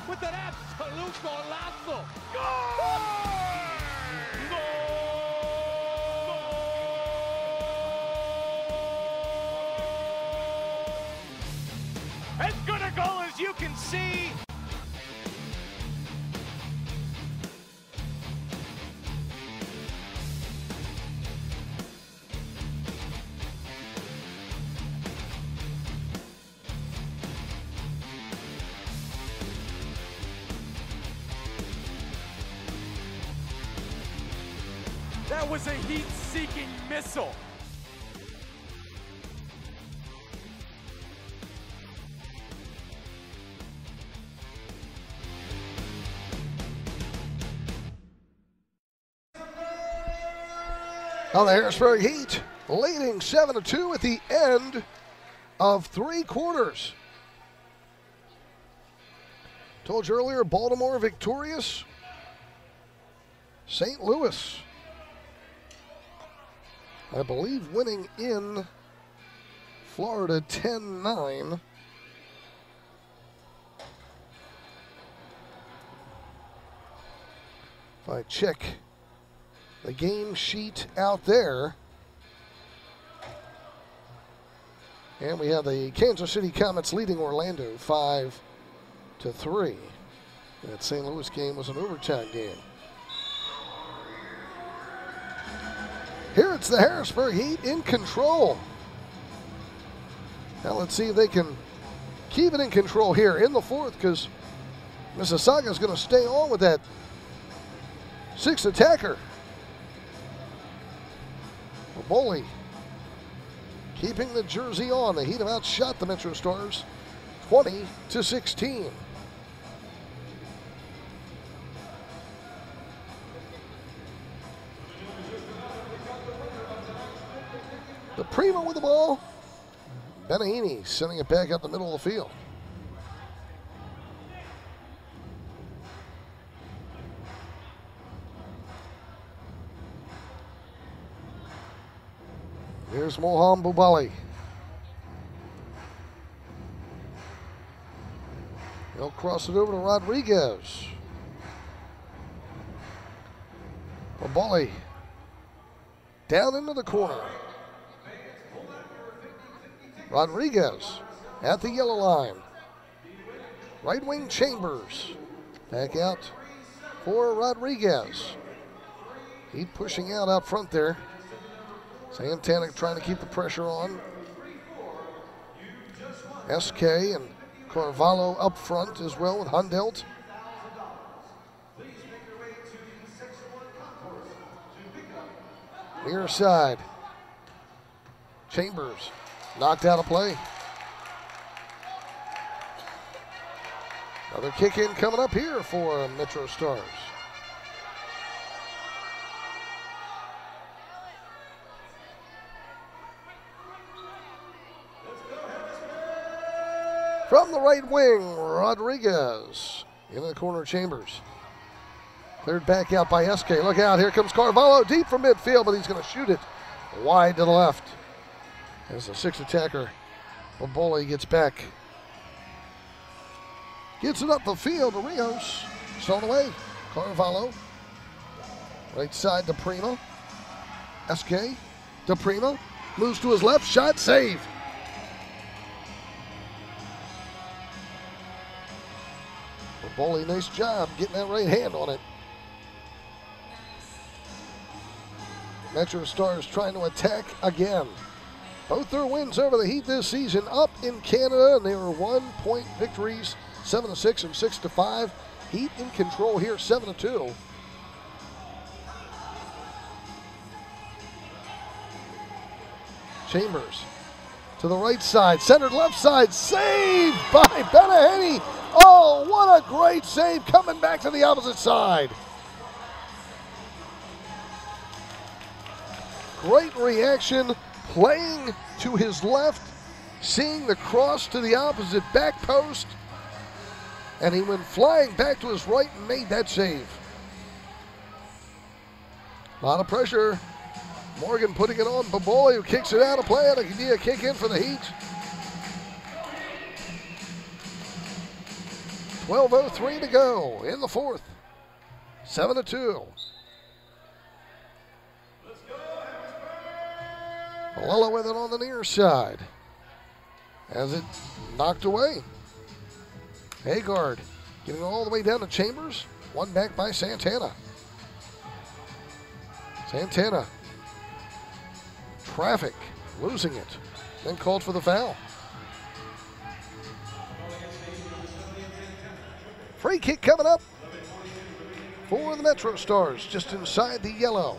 With an absolute golazo! Goal! As good a goal as you can see! That was a heat-seeking missile. Now the Harrisburg Heat leading 7-2 at the end of 3 quarters. Told you earlier, Baltimore victorious. St. Louis, I believe, winning in Florida 10-9. If I check the game sheet out there, and we have the Kansas City Comets leading Orlando 5-3. That St. Louis game was an overtime game. Here it's the Harrisburg Heat in control. Now let's see if they can keep it in control here in the fourth, because Mississauga is going to stay on with that 6th attacker. Bowley keeping the jersey on. The Heat have outshot the MetroStars 20-16. The Primo with the ball. Benahini sending it back up the middle of the field. Here's Mohan Bubali. He'll cross it over to Rodriguez. Bubali down into the corner. Rodriguez at the yellow line. Right wing Chambers. Back out for Rodriguez. Heat pushing out front there. Santana trying to keep the pressure on. SK and Carvalho up front as well with Hundelt. Near side. Chambers knocked out of play. Another kick in coming up here for MetroStars. From the right wing, Rodriguez. In the corner, Chambers. Cleared back out by SK. Look out, here comes Carvalho deep from midfield, but he's going to shoot it wide to the left. As the sixth attacker, Baboli gets back. Gets it up the field to Rios. Stolen away. Carvalho. Right side to Prima. SK. To Prima. Moves to his left. Shot. Save. Baboli, nice job getting that right hand on it. MetroStars trying to attack again. Both their wins over the Heat this season up in Canada, and they were 1-point victories, 7-6 and 6-5. Heat in control here, 7-2. Chambers to the right side, centered left side, saved by Benaheny. Oh, what a great save coming back to the opposite side. Great reaction, playing to his left, seeing the cross to the opposite back post, and he went flying back to his right and made that save. A lot of pressure. Morgan putting it on Baboli, who kicks it out of play, and a Gadea kick in for the Heat. 12:03 to go in the fourth. 7-2. Malella with it on the near side. As it knocked away. Agard getting all the way down to Chambers. One back by Santana. Santana. Traffic. Losing it. Then called for the foul. Free kick coming up for the MetroStars, just inside the yellow.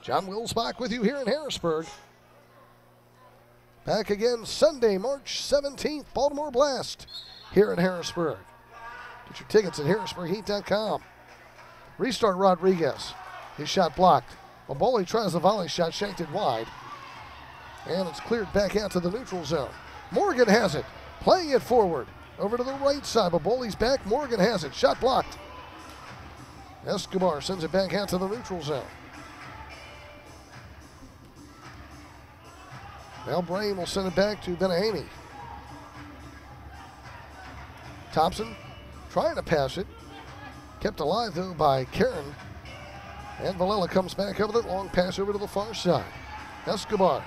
John Wilsbach with you here in Harrisburg. Back again Sunday, March 17th, Baltimore Blast here in Harrisburg. Get your tickets at harrisburgheat.com. Restart Rodriguez. His shot blocked. Baboli tries the volley shot, shanked it wide. And it's cleared back out to the neutral zone. Morgan has it. Playing it forward. Over to the right side. Baboli's back. Morgan has it. Shot blocked. Escobar sends it back out to the neutral zone. Now Brain will send it back to Benaheny. Thompson trying to pass it. Kept alive, though, by Karen. And Valella comes back up with it. Long pass over to the far side. Escobar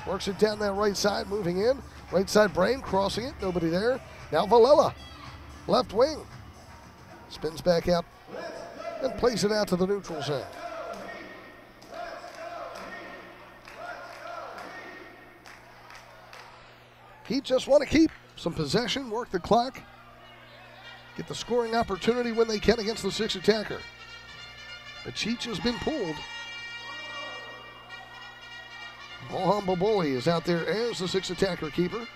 works it down that right side, moving in. Right side, Brain crossing it. Nobody there. Now Valella, left wing. Spins back out and plays it out to the neutral zone. Heat just want to keep some possession, work the clock, get the scoring opportunity when they can against the sixth attacker. But Cheech has been pulled. Mohan Baboli is out there as the sixth attacker keeper.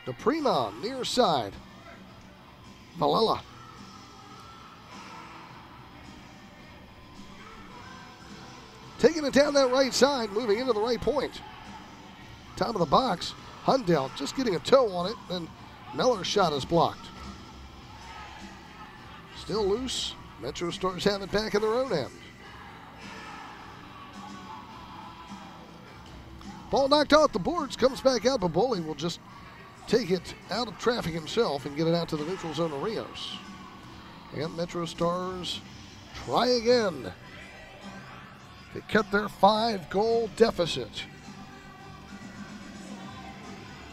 The Prima near side. Valella. Taking it down that right side, moving into the right point. Top of the box, Hundell just getting a toe on it, and Miller's shot is blocked. Still loose. MetroStars have it back in their own end. Ball knocked off the boards, comes back out, but Baboli will just take it out of traffic himself and get it out to the neutral zone of Rios. And MetroStars try again. They cut their 5-goal deficit.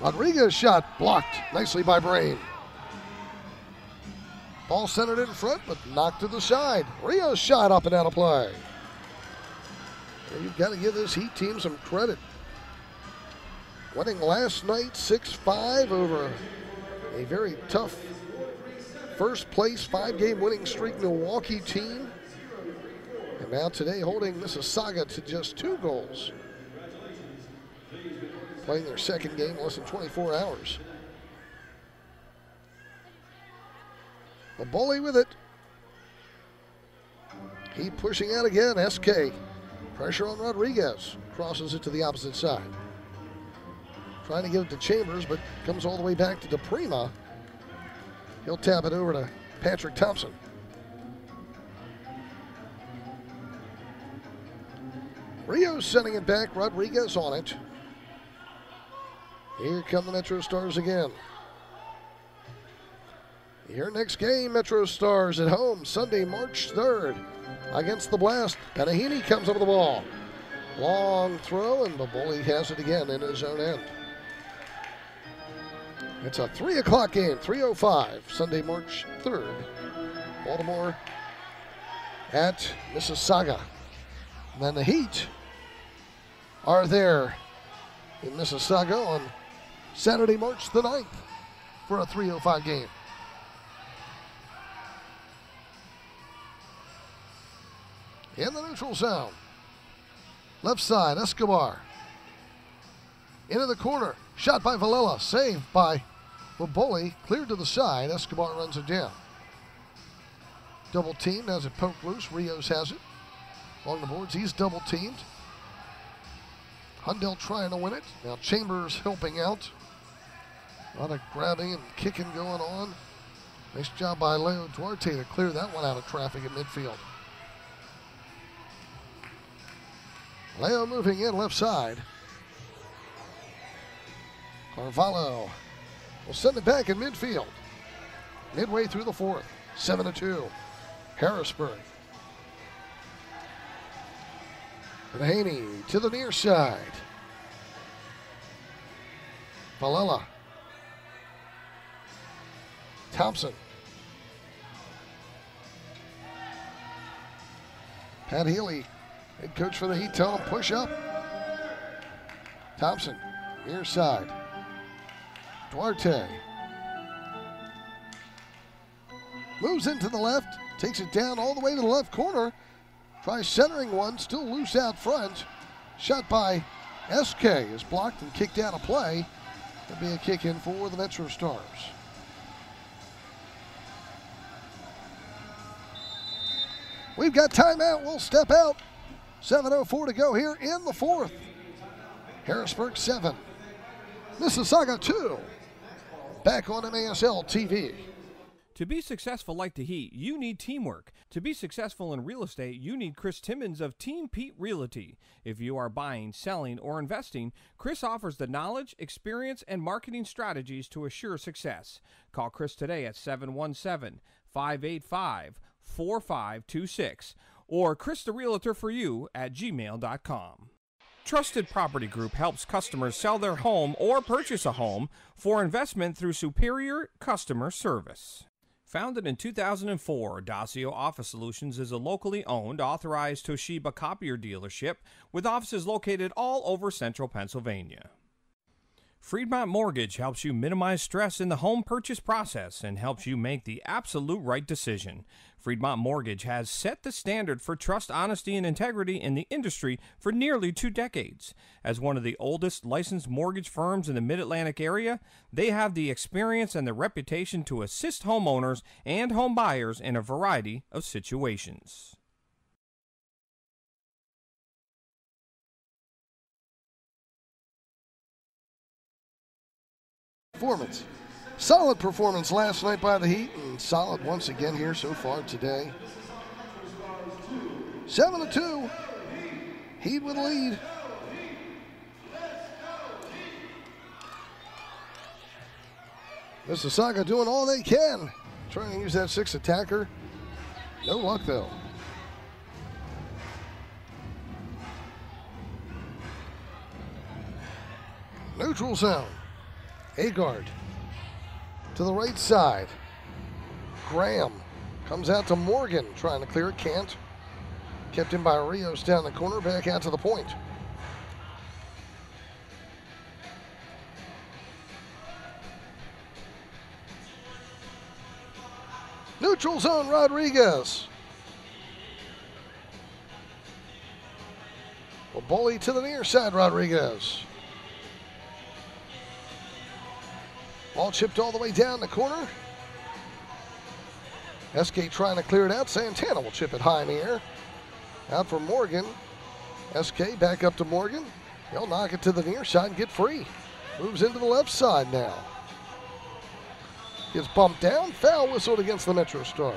Rodriguez shot blocked nicely by Brain. Ball centered in front, but knocked to the side. Rios shot up and out of play. You've got to give this Heat team some credit. Winning last night 6-5 over A very tough first place 5-game winning streak Milwaukee team. And now today holding Mississauga to just 2 goals. Playing their second game in less than 24 hours. Bully with it. He pushing out again. SK. Pressure on Rodriguez. Crosses it to the opposite side. Trying to get it to Chambers, but comes all the way back to DePrima. He'll tap it over to Patrick Thompson. Rio's sending it back. Rodriguez on it. Here come the MetroStars again. Your next game, MetroStars at home, Sunday, March 3rd, against the Blast. Panahini comes up with the ball. Long throw, and the bully has it again in his own end. It's a 3 o'clock game, 3:05, Sunday, March 3rd. Baltimore at Mississauga. And then the Heat are there in Mississauga on Saturday, March the 9th for a 3:05 game. In the neutral zone. Left side, Escobar. Into the corner. Shot by Villela. Saved by Boboli. Cleared to the side. Escobar runs it down. Double teamed. Has it poked loose. Rios has it. Along the boards. He's double teamed. Hundell trying to win it. Now Chambers helping out. A lot of grabbing and kicking going on. Nice job by Leo Duarte to clear that one out of traffic at midfield. Leo moving in left side. Carvalho will send it back in midfield. Midway through the 4th. 7-2. Harrisburg. Haney to the near side. Villela. Thompson. Pat Healy, head coach for the Heat, telling him push up. Thompson, near side. Duarte. Moves into the left, takes it down all the way to the left corner. Tries centering one, still loose out front. Shot by SK is blocked and kicked out of play. That'll be a kick in for the MetroStars. We've got timeout. We'll step out. 7:04 to go here in the 4th. Harrisburg 7. Mississauga 2. Back on MASL TV. To be successful like the Heat, you need teamwork. To be successful in real estate, you need Chris Timmons of Team Pete Realty. If you are buying, selling, or investing, Chris offers the knowledge, experience, and marketing strategies to assure success. Call Chris today at 717-585-4526 or Chris the Realtor for you at gmail.com. Trusted Property Group helps customers sell their home or purchase a home for investment through superior customer service. Founded in 2004, Dacio Office Solutions is a locally owned, authorized Toshiba copier dealership with offices located all over central Pennsylvania. Friedmont Mortgage helps you minimize stress in the home purchase process and helps you make the absolute right decision. Friedmont Mortgage has set the standard for trust, honesty, and integrity in the industry for nearly 2 decades. As one of the oldest licensed mortgage firms in the Mid-Atlantic area, they have the experience and the reputation to assist homeowners and home buyers in a variety of situations. Performance. Solid performance last night by the Heat, and solid once again here so far today. 7-2. Heat with a lead. Mississauga doing all they can. Trying to use that 6 attacker. No luck though. Neutral zone. Agard to the right side. Graham comes out to Morgan, trying to clear it, can't. Kept in by Rios down the corner, back out to the point. Neutral zone, Rodriguez. Well, bully to the near side, Rodriguez. Ball chipped all the way down the corner. SK trying to clear it out. Santana will chip it high in the air. Out for Morgan. SK back up to Morgan. He'll knock it to the near side and get free. Moves into the left side now. Gets bumped down. Foul whistled against the MetroStars.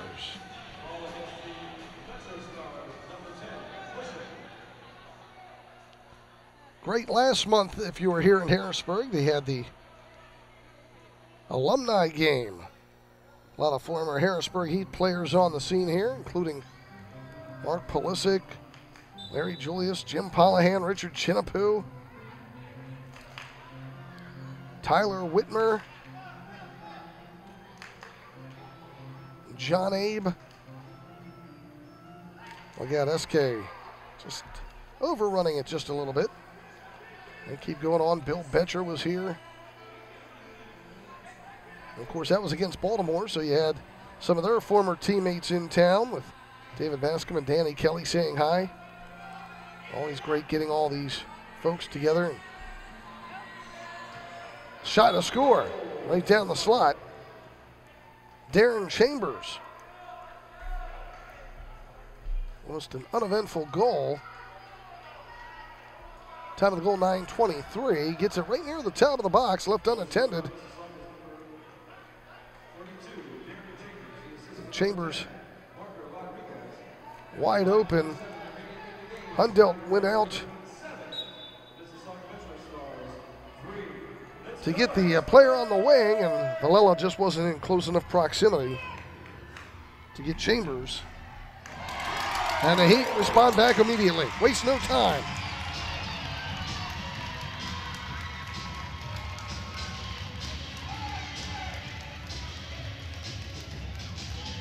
Great last month, if you were here in Harrisburg, they had the alumni game. A lot of former Harrisburg Heat players on the scene here, including Mark Pulisic, Larry Julius, Jim Pollahan, Richard Chinapoo, Tyler Whitmer, John Abe. We got SK just overrunning it just a little bit. They keep going on. Bill Betcher was here. Of course, that was against Baltimore, so you had some of their former teammates in town with David Bascom and Danny Kelly saying hi. Always great getting all these folks together. Shot and a score right down the slot. Darren Chambers. Almost an uneventful goal. Time of the goal, 9:23. Gets it right near the top of the box, left unattended. Chambers wide open. Hundelt went out to get the player on the wing, and Villela just wasn't in close enough proximity to get Chambers. And the Heat respond back immediately. Waste no time.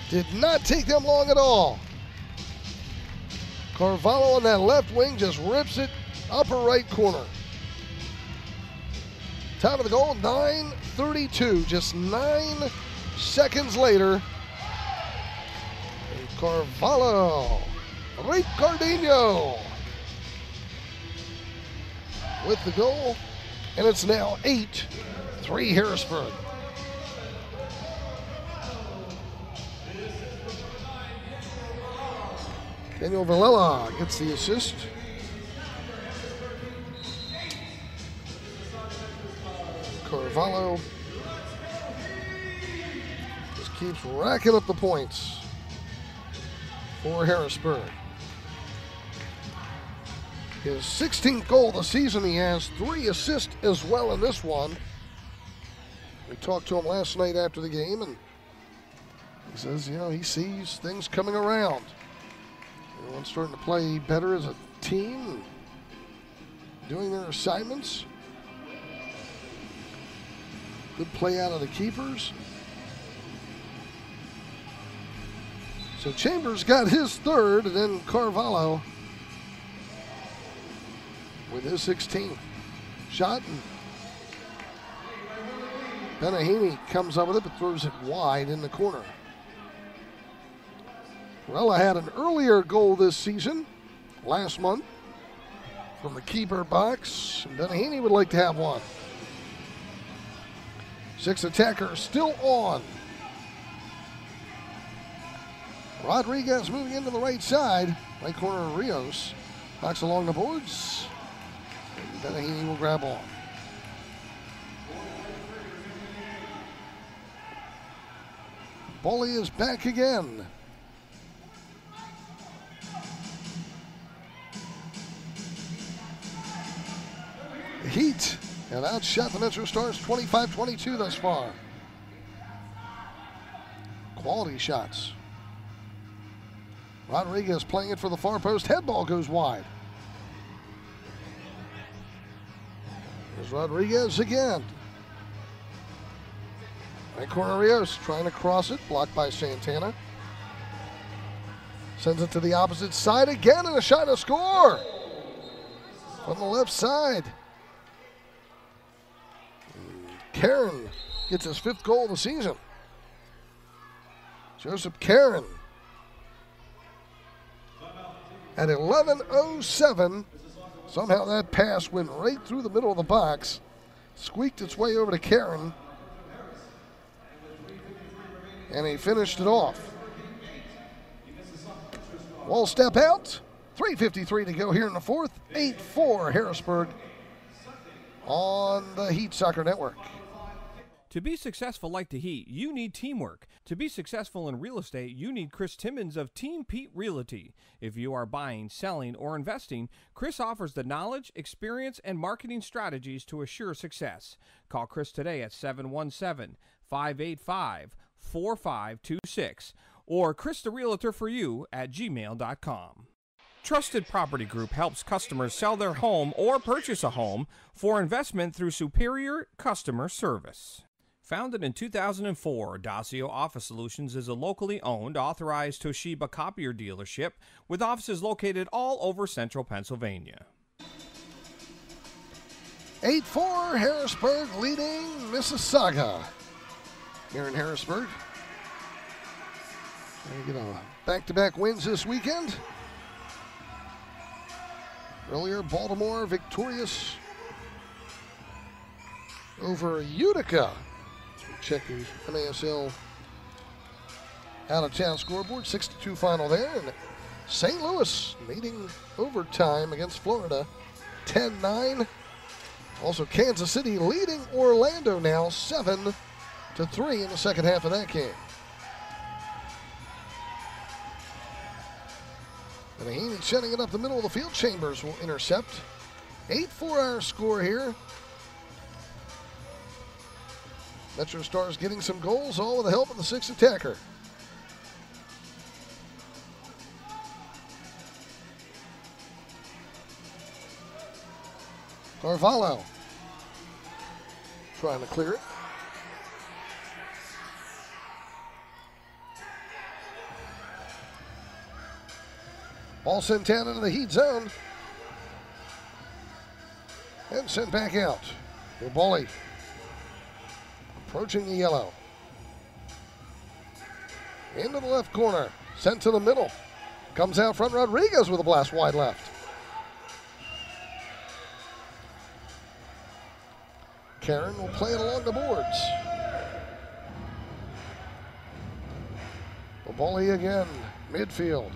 Did not take them long at all. Carvalho on that left wing just rips it upper right corner. Time of the goal, 9:32. Just 9 seconds later. And Carvalho, Ricardinho with the goal. And it's now 8-3 Harrisburg. Daniel Villela gets the assist. Carvalho just keeps racking up the points for Harrisburg. His 16th goal of the season. He has 3 assists as well in this one. We talked to him last night after the game, and he says, you know, he sees things coming around. Everyone's starting to play better as a team, doing their assignments. Good play out of the keepers. So Chambers got his 3rd, and then Carvalho with his 16th shot. And Benahini comes up with it, but throws it wide in the corner. Villela had an earlier goal this season, last month, from the keeper box. And Benahini would like to have one. 6 attackers still on. Rodriguez moving into the right side. Right corner of Rios. Knocks along the boards. And Benahini will grab on. Bully is back again. Heat have outshot the MetroStars 25-22 thus far. Quality shots. Rodriguez playing it for the far post. Head ball goes wide. There's Rodriguez again. Right corner Rios trying to cross it. Blocked by Santana. Sends it to the opposite side again, and a shot to score. From the left side. Karen gets his 5th goal of the season. Joseph Karen. At 11:07, somehow that pass went right through the middle of the box, squeaked its way over to Karen, and he finished it off. Wall step out. 3:53 to go here in the fourth. 8-4 Harrisburg on the Heat Soccer Network. To be successful like the Heat, you need teamwork. To be successful in real estate, you need Chris Timmons of Team Pete Realty. If you are buying, selling, or investing, Chris offers the knowledge, experience, and marketing strategies to assure success. Call Chris today at 717-585-4526 or Chris the Realtor for you at gmail.com. Trusted Property Group helps customers sell their home or purchase a home for investment through superior customer service. Founded in 2004, Dacio Office Solutions is a locally owned, authorized Toshiba copier dealership with offices located all over central Pennsylvania. 8-4 Harrisburg leading Mississauga here in Harrisburg. They get a back-to-back wins this weekend. Earlier, Baltimore victorious over Utica. Check the MASL out-of-town scoreboard. 6-2 final there. And St. Louis leading overtime against Florida, 10-9. Also, Kansas City leading Orlando now, 7-3 in the second half of that game. And Haney setting it up the middle of the field. Chambers will intercept. 8-4 our score here. MetroStars getting some goals, all with the help of the sixth attacker. Carvalho trying to clear it. Ball sent down into the Heat zone. And sent back out. Uboli approaching the yellow. Into the left corner. Sent to the middle. Comes out front. Rodriguez with a blast wide left. Karen will play it along the boards. Uboli again. Midfield.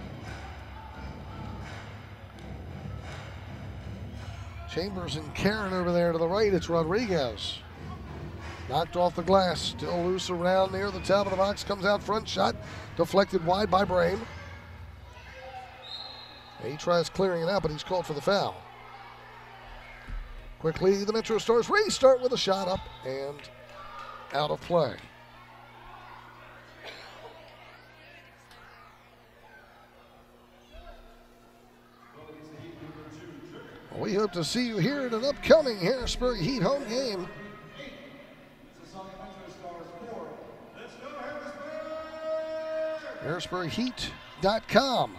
Chambers and Karen over there to the right. It's Rodriguez. Knocked off the glass. Still loose around near the top of the box. Comes out front. Shot deflected wide by Brame. He tries clearing it out, but he's called for the foul. Quickly, the MetroStars restart with a shot up and out of play. We hope to see you here at an upcoming Harrisburg Heat home game. HarrisburgHeat.com.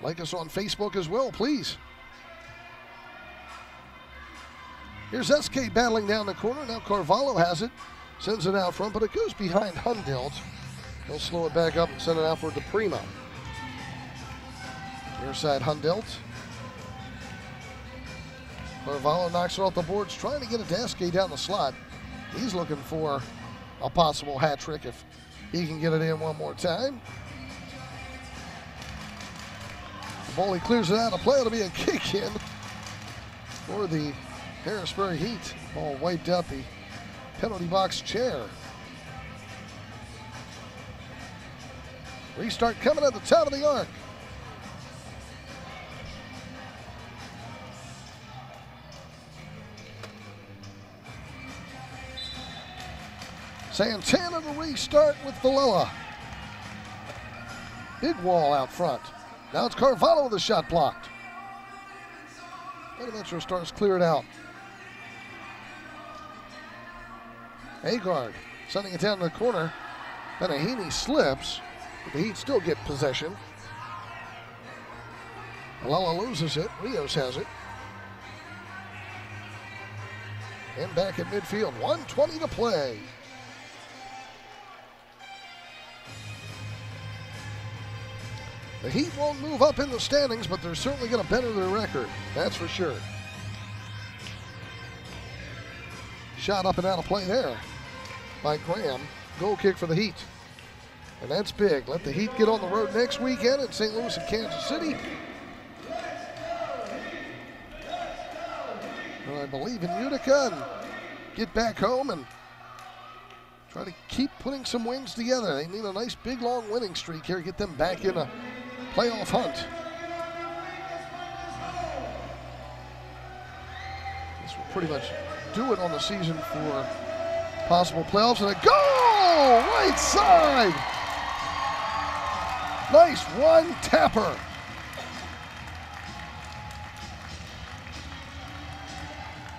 Like us on Facebook as well, please. Here's SK battling down the corner. Now Carvalho has it. Sends it out front, but it goes behind Hundelt. He'll slow it back up and send it outward to Primo. Near side Hundelt. Carvalho knocks it off the boards, trying to get it to SK down the slot. He's looking for a possible hat trick if he can get it in one more time. The ball, he clears it out of play. It'll be a kick in for the Harrisburg Heat. Ball wiped out the penalty box chair. Restart coming at the top of the arc. Santana to restart with Villela. Big wall out front. Now it's Carvalho with the shot blocked. And the MetroStars clear it out. Agard sending it down to the corner. Then Ahini slips. But the Heat still get possession. Villela loses it. Rios has it. And back at midfield. 1:20 to play. The Heat won't move up in the standings, but they're certainly going to better their record. That's for sure. Shot up and out of play there by Graham. Goal kick for the Heat. And that's big. Let the Heat get on the road next weekend in St. Louis and Kansas City. And I believe in Utica, and get back home and try to keep putting some wins together. They need a nice big long winning streak here, get them back in a playoff hunt. This will pretty much do it on the season for possible playoffs. And a goal! Right side! Nice one-tapper.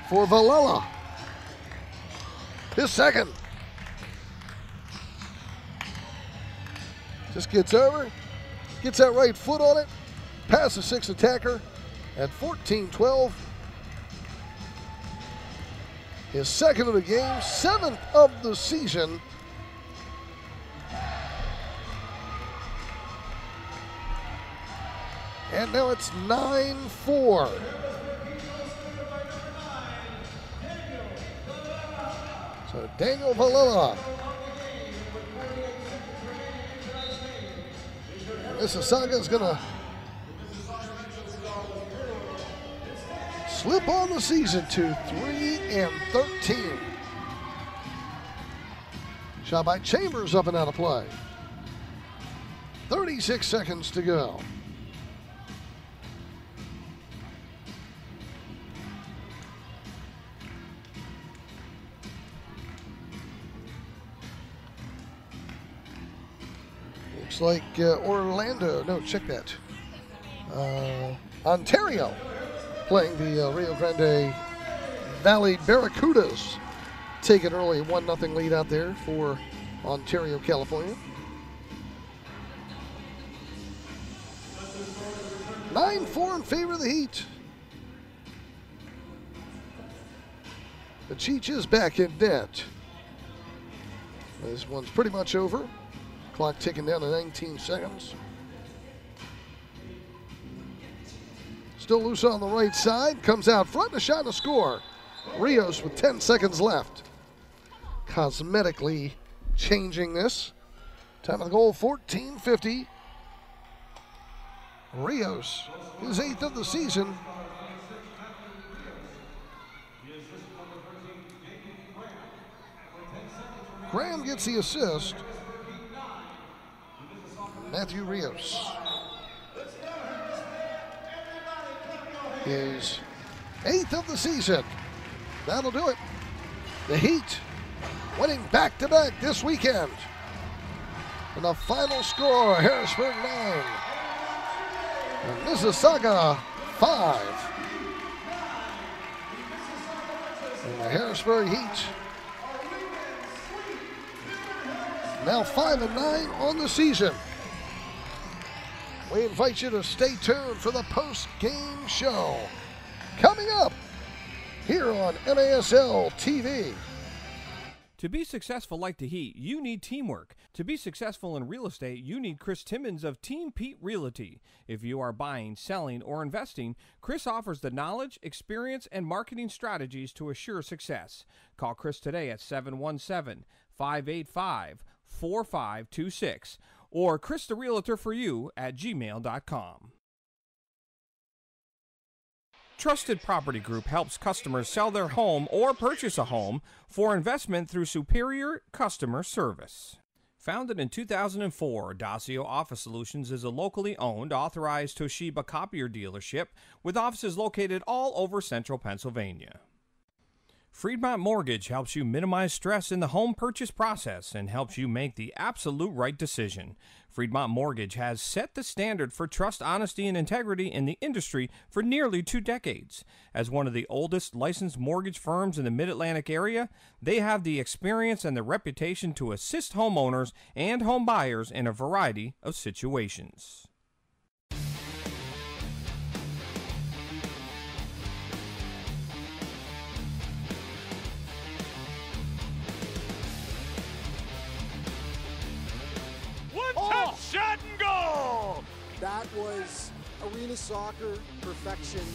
For Villela. His second. Just gets over, gets that right foot on it, past the sixth attacker at 14-12. His second of the game, seventh of the season. And now it's 9-4. So Daniel Villela. Mississauga is going to slip on the season to 3-13. Shot by Chambers up and out of play. 36 seconds to go. Looks like Orlando, no, check that. Ontario playing the Rio Grande Valley Barracudas. Take an early 1-0 lead out there for Ontario, California. 9-4 in favor of the Heat. The Cheech is back in net. This one's pretty much over. Clock ticking down to 19 seconds. Still loose on the right side. Comes out front, a shot and a score. Rios with 10 seconds left. Cosmetically changing this. Time of the goal, 14:50. Rios, his 8th of the season. Graham gets the assist. Matthew Rios. His 8th of the season. That'll do it. The Heat winning back-to-back this weekend. And the final score, Harrisburg 9 and Mississauga 5. And the Harrisburg Heat now 5-9 on the season. We invite you to stay tuned for the post-game show coming up here on MASL TV. To be successful like the Heat, you need teamwork. To be successful in real estate, you need Chris Timmons of Team Pete Realty. If you are buying, selling, or investing, Chris offers the knowledge, experience, and marketing strategies to assure success. Call Chris today at 717-585-4526 or christherealtor4you@gmail.com. Trusted Property Group helps customers sell their home or purchase a home for investment through superior customer service. Founded in 2004, Dacio Office Solutions is a locally owned, authorized Toshiba copier dealership with offices located all over central Pennsylvania. Friedmont Mortgage helps you minimize stress in the home purchase process and helps you make the absolute right decision. Friedmont Mortgage has set the standard for trust, honesty, and integrity in the industry for nearly 2 decades. As one of the oldest licensed mortgage firms in the Mid-Atlantic area, they have the experience and the reputation to assist homeowners and home buyers in a variety of situations. Shot and goal! That was arena soccer perfection.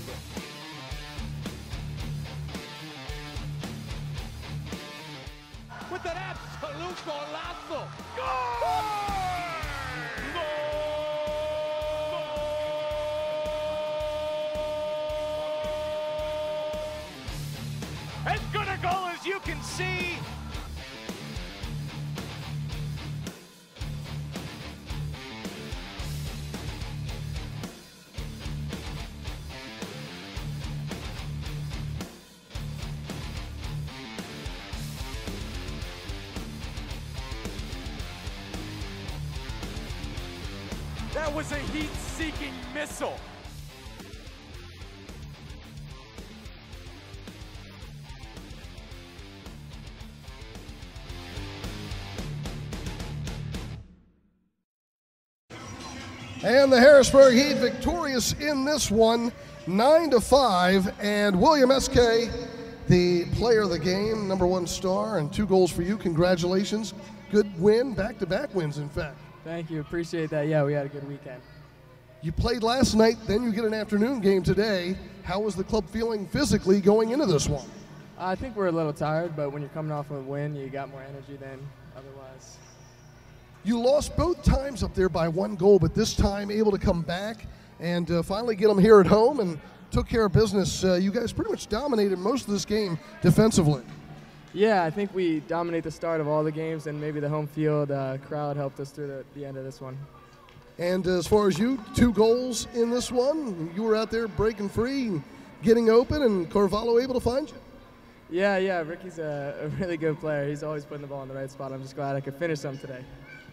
With an absolute golazo. Goal! As good a goal as you can see. That was a heat-seeking missile. And the Harrisburg Heat victorious in this one, 9-5. And William S.K., the player of the game, #1 star, and 2 goals for you. Congratulations. Good win, back-to-back wins, in fact. Thank you, appreciate that. Yeah, we had a good weekend. You played last night, then you get an afternoon game today. How was the club feeling physically going into this one? I think we're a little tired, but when you're coming off of a win, you got more energy than otherwise. You lost both times up there by 1 goal, but this time able to come back and finally get them here at home and took care of business. You guys pretty much dominated most of this game defensively. Yeah, I think we dominate the start of all the games, and maybe the home field crowd helped us through the end of this one. And as far as you, 2 goals in this one. You were out there breaking free and getting open, and Carvalho able to find you. Yeah, Ricky's a really good player. He's always putting the ball in the right spot. I'm just glad I could finish them today.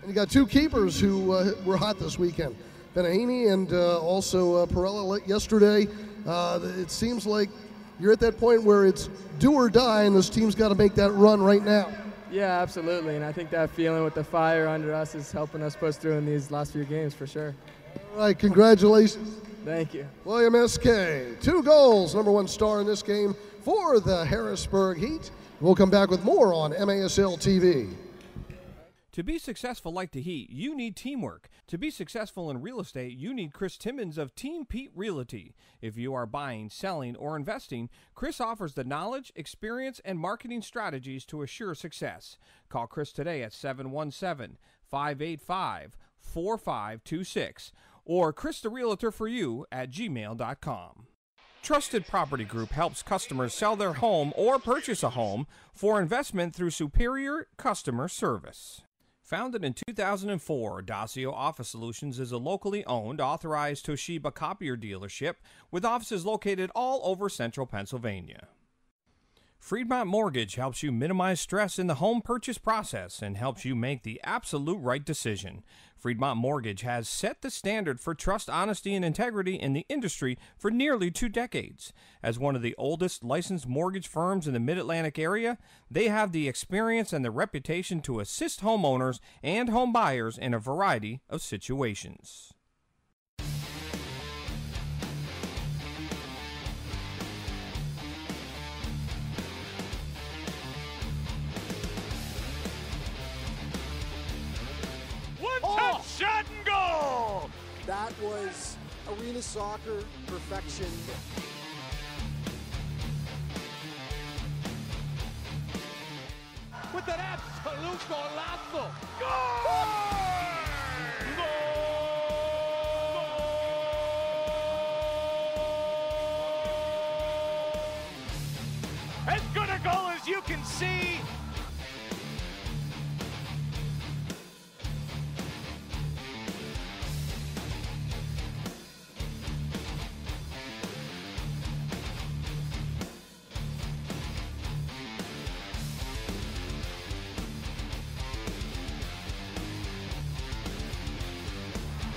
And you got 2 keepers who were hot this weekend. Benahini and also Perella yesterday. It seems like you're at that point where it's do or die, and this team's got to make that run right now. Yeah, absolutely, and I think that feeling with the fire under us is helping us push through in these last few games for sure. All right, congratulations. Thank you. William S.K., 2 goals, #1 star in this game for the Harrisburg Heat. We'll come back with more on MASL TV. To be successful like the Heat, you need teamwork. To be successful in real estate, you need Chris Timmons of Team Pete Realty. If you are buying, selling, or investing, Chris offers the knowledge, experience, and marketing strategies to assure success. Call Chris today at 717-585-4526 or christherealtor4you@gmail.com. Trusted Property Group helps customers sell their home or purchase a home for investment through superior customer service. Founded in 2004, Dacio Office Solutions is a locally owned, authorized Toshiba copier dealership with offices located all over central Pennsylvania. Freedmont Mortgage helps you minimize stress in the home purchase process and helps you make the absolute right decision. Freedmont Mortgage has set the standard for trust, honesty, and integrity in the industry for nearly 2 decades. As one of the oldest licensed mortgage firms in the Mid-Atlantic area, they have the experience and the reputation to assist homeowners and home buyers in a variety of situations. Shot and goal! That was arena soccer perfection. With an absolute golazo. Goal! As good a goal as you can see.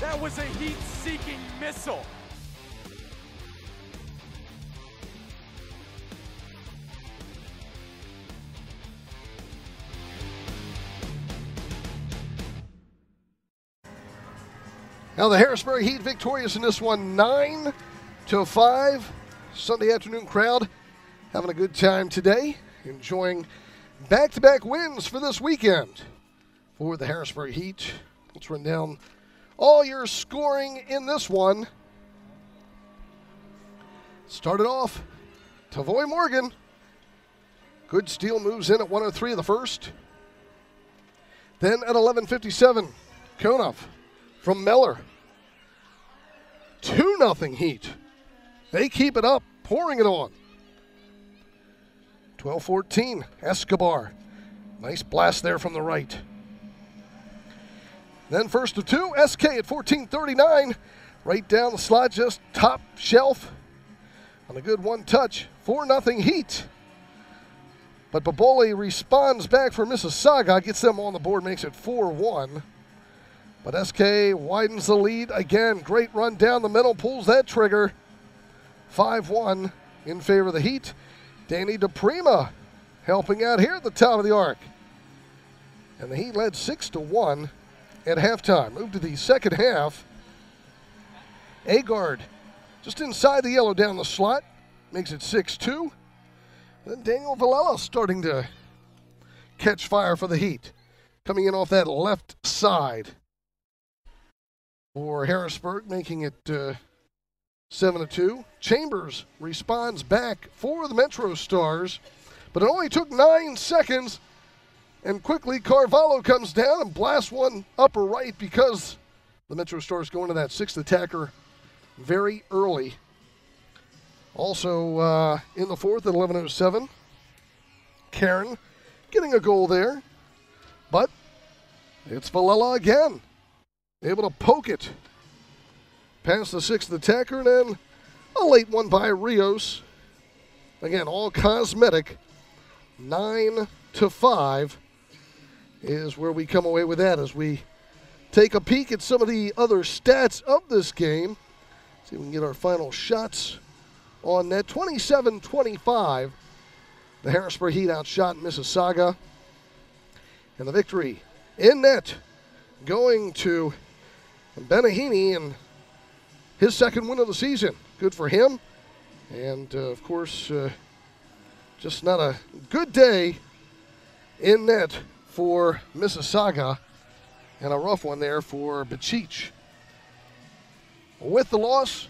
That was a heat-seeking missile. Now the Harrisburg Heat victorious in this one, 9-5. Sunday afternoon crowd having a good time today, enjoying back-to-back wins for this weekend for the Harrisburg Heat. Let's run down all your scoring in this one. Started off, Tavoy Morgan. Good steal, moves in at 1:03 of the first. Then at 11:57, Konov from Meller. 2-0 Heat. They keep it up, pouring it on. 12:14, Escobar. Nice blast there from the right. Then first of two, SK at 14:39. Right down the slot, just top shelf. On a good one-touch, 4-0 Heat. But Baboli responds back for Mississauga, gets them on the board, makes it 4-1. But SK widens the lead again. Great run down the middle, pulls that trigger. 5-1 in favor of the Heat. Danny DePrima helping out here at the top of the arc. And the Heat led 6-1 at halftime. Move to the second half. Agard just inside the yellow down the slot. Makes it 6-2. Then Daniel Villela starting to catch fire for the Heat. Coming in off that left side for Harrisburg, making it 7-2. Chambers responds back for the MetroStars, but it only took 9 seconds, and quickly Carvalho comes down and blasts one upper right because the MetroStars go into that sixth attacker very early. Also in the fourth at 11:07, Karen getting a goal there, but it's Villela again, able to poke it past the sixth attacker, and then a late one by Rios. Again, all cosmetic. 9-5 is where we come away with that as we take a peek at some of the other stats of this game. See if we can get our final shots on net. 27-25. The Harrisburg Heat outshot Mississauga. And the victory in net going to Benahini and his second win of the season. Good for him. And, of course, just not a good day in net for Mississauga, and a rough one there for Bachich. With the loss,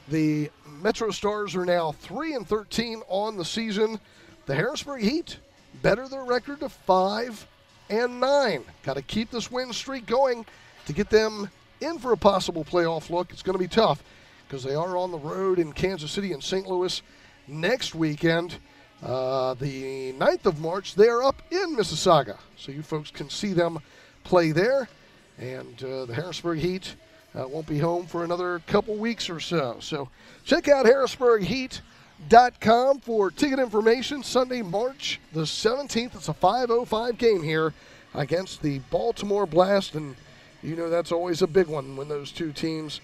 the MetroStars are now 3-13 on the season. The Harrisburg Heat better their record to 5-9. Got to keep this win streak going to get them in for a possible playoff look. It's going to be tough because they are on the road in Kansas City and St. Louis next weekend. The 9th of March, they are up in Mississauga, so you folks can see them play there. And the Harrisburg Heat won't be home for another couple weeks or so. So check out harrisburgheat.com for ticket information. Sunday, March the 17th. It's a 5:05 game here against the Baltimore Blast, and you know that's always a big one when those two teams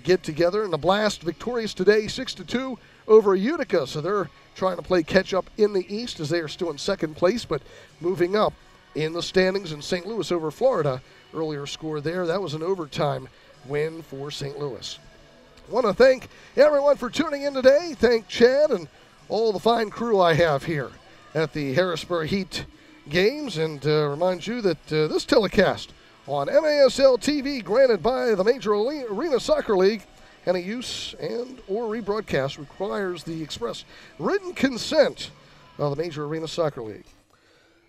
get together. And the Blast victorious today, 6-2 over Utica, so they're trying to play catch-up in the East as they are still in second place, but moving up in the standings. In St. Louis over Florida, earlier score there. That was an overtime win for St. Louis. I want to thank everyone for tuning in today. Thank Chad and all the fine crew I have here at the Harrisburg Heat games, and remind you that this telecast on MASL TV, granted by the Major Arena Soccer League, any use and or rebroadcast requires the express written consent of the Major Arena Soccer League.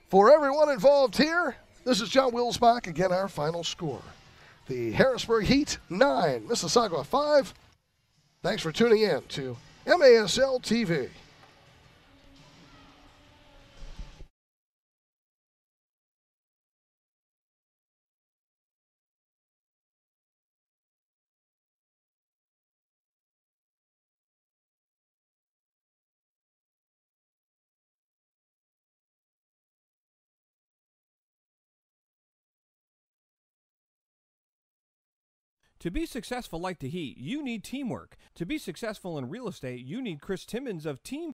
For everyone involved here, this is John Wilsbach. Again, our final score. The Harrisburg Heat 9, Mississauga 5. Thanks for tuning in to MASL TV. To be successful like the Heat, you need teamwork. To be successful in real estate, you need Chris Timmons of Team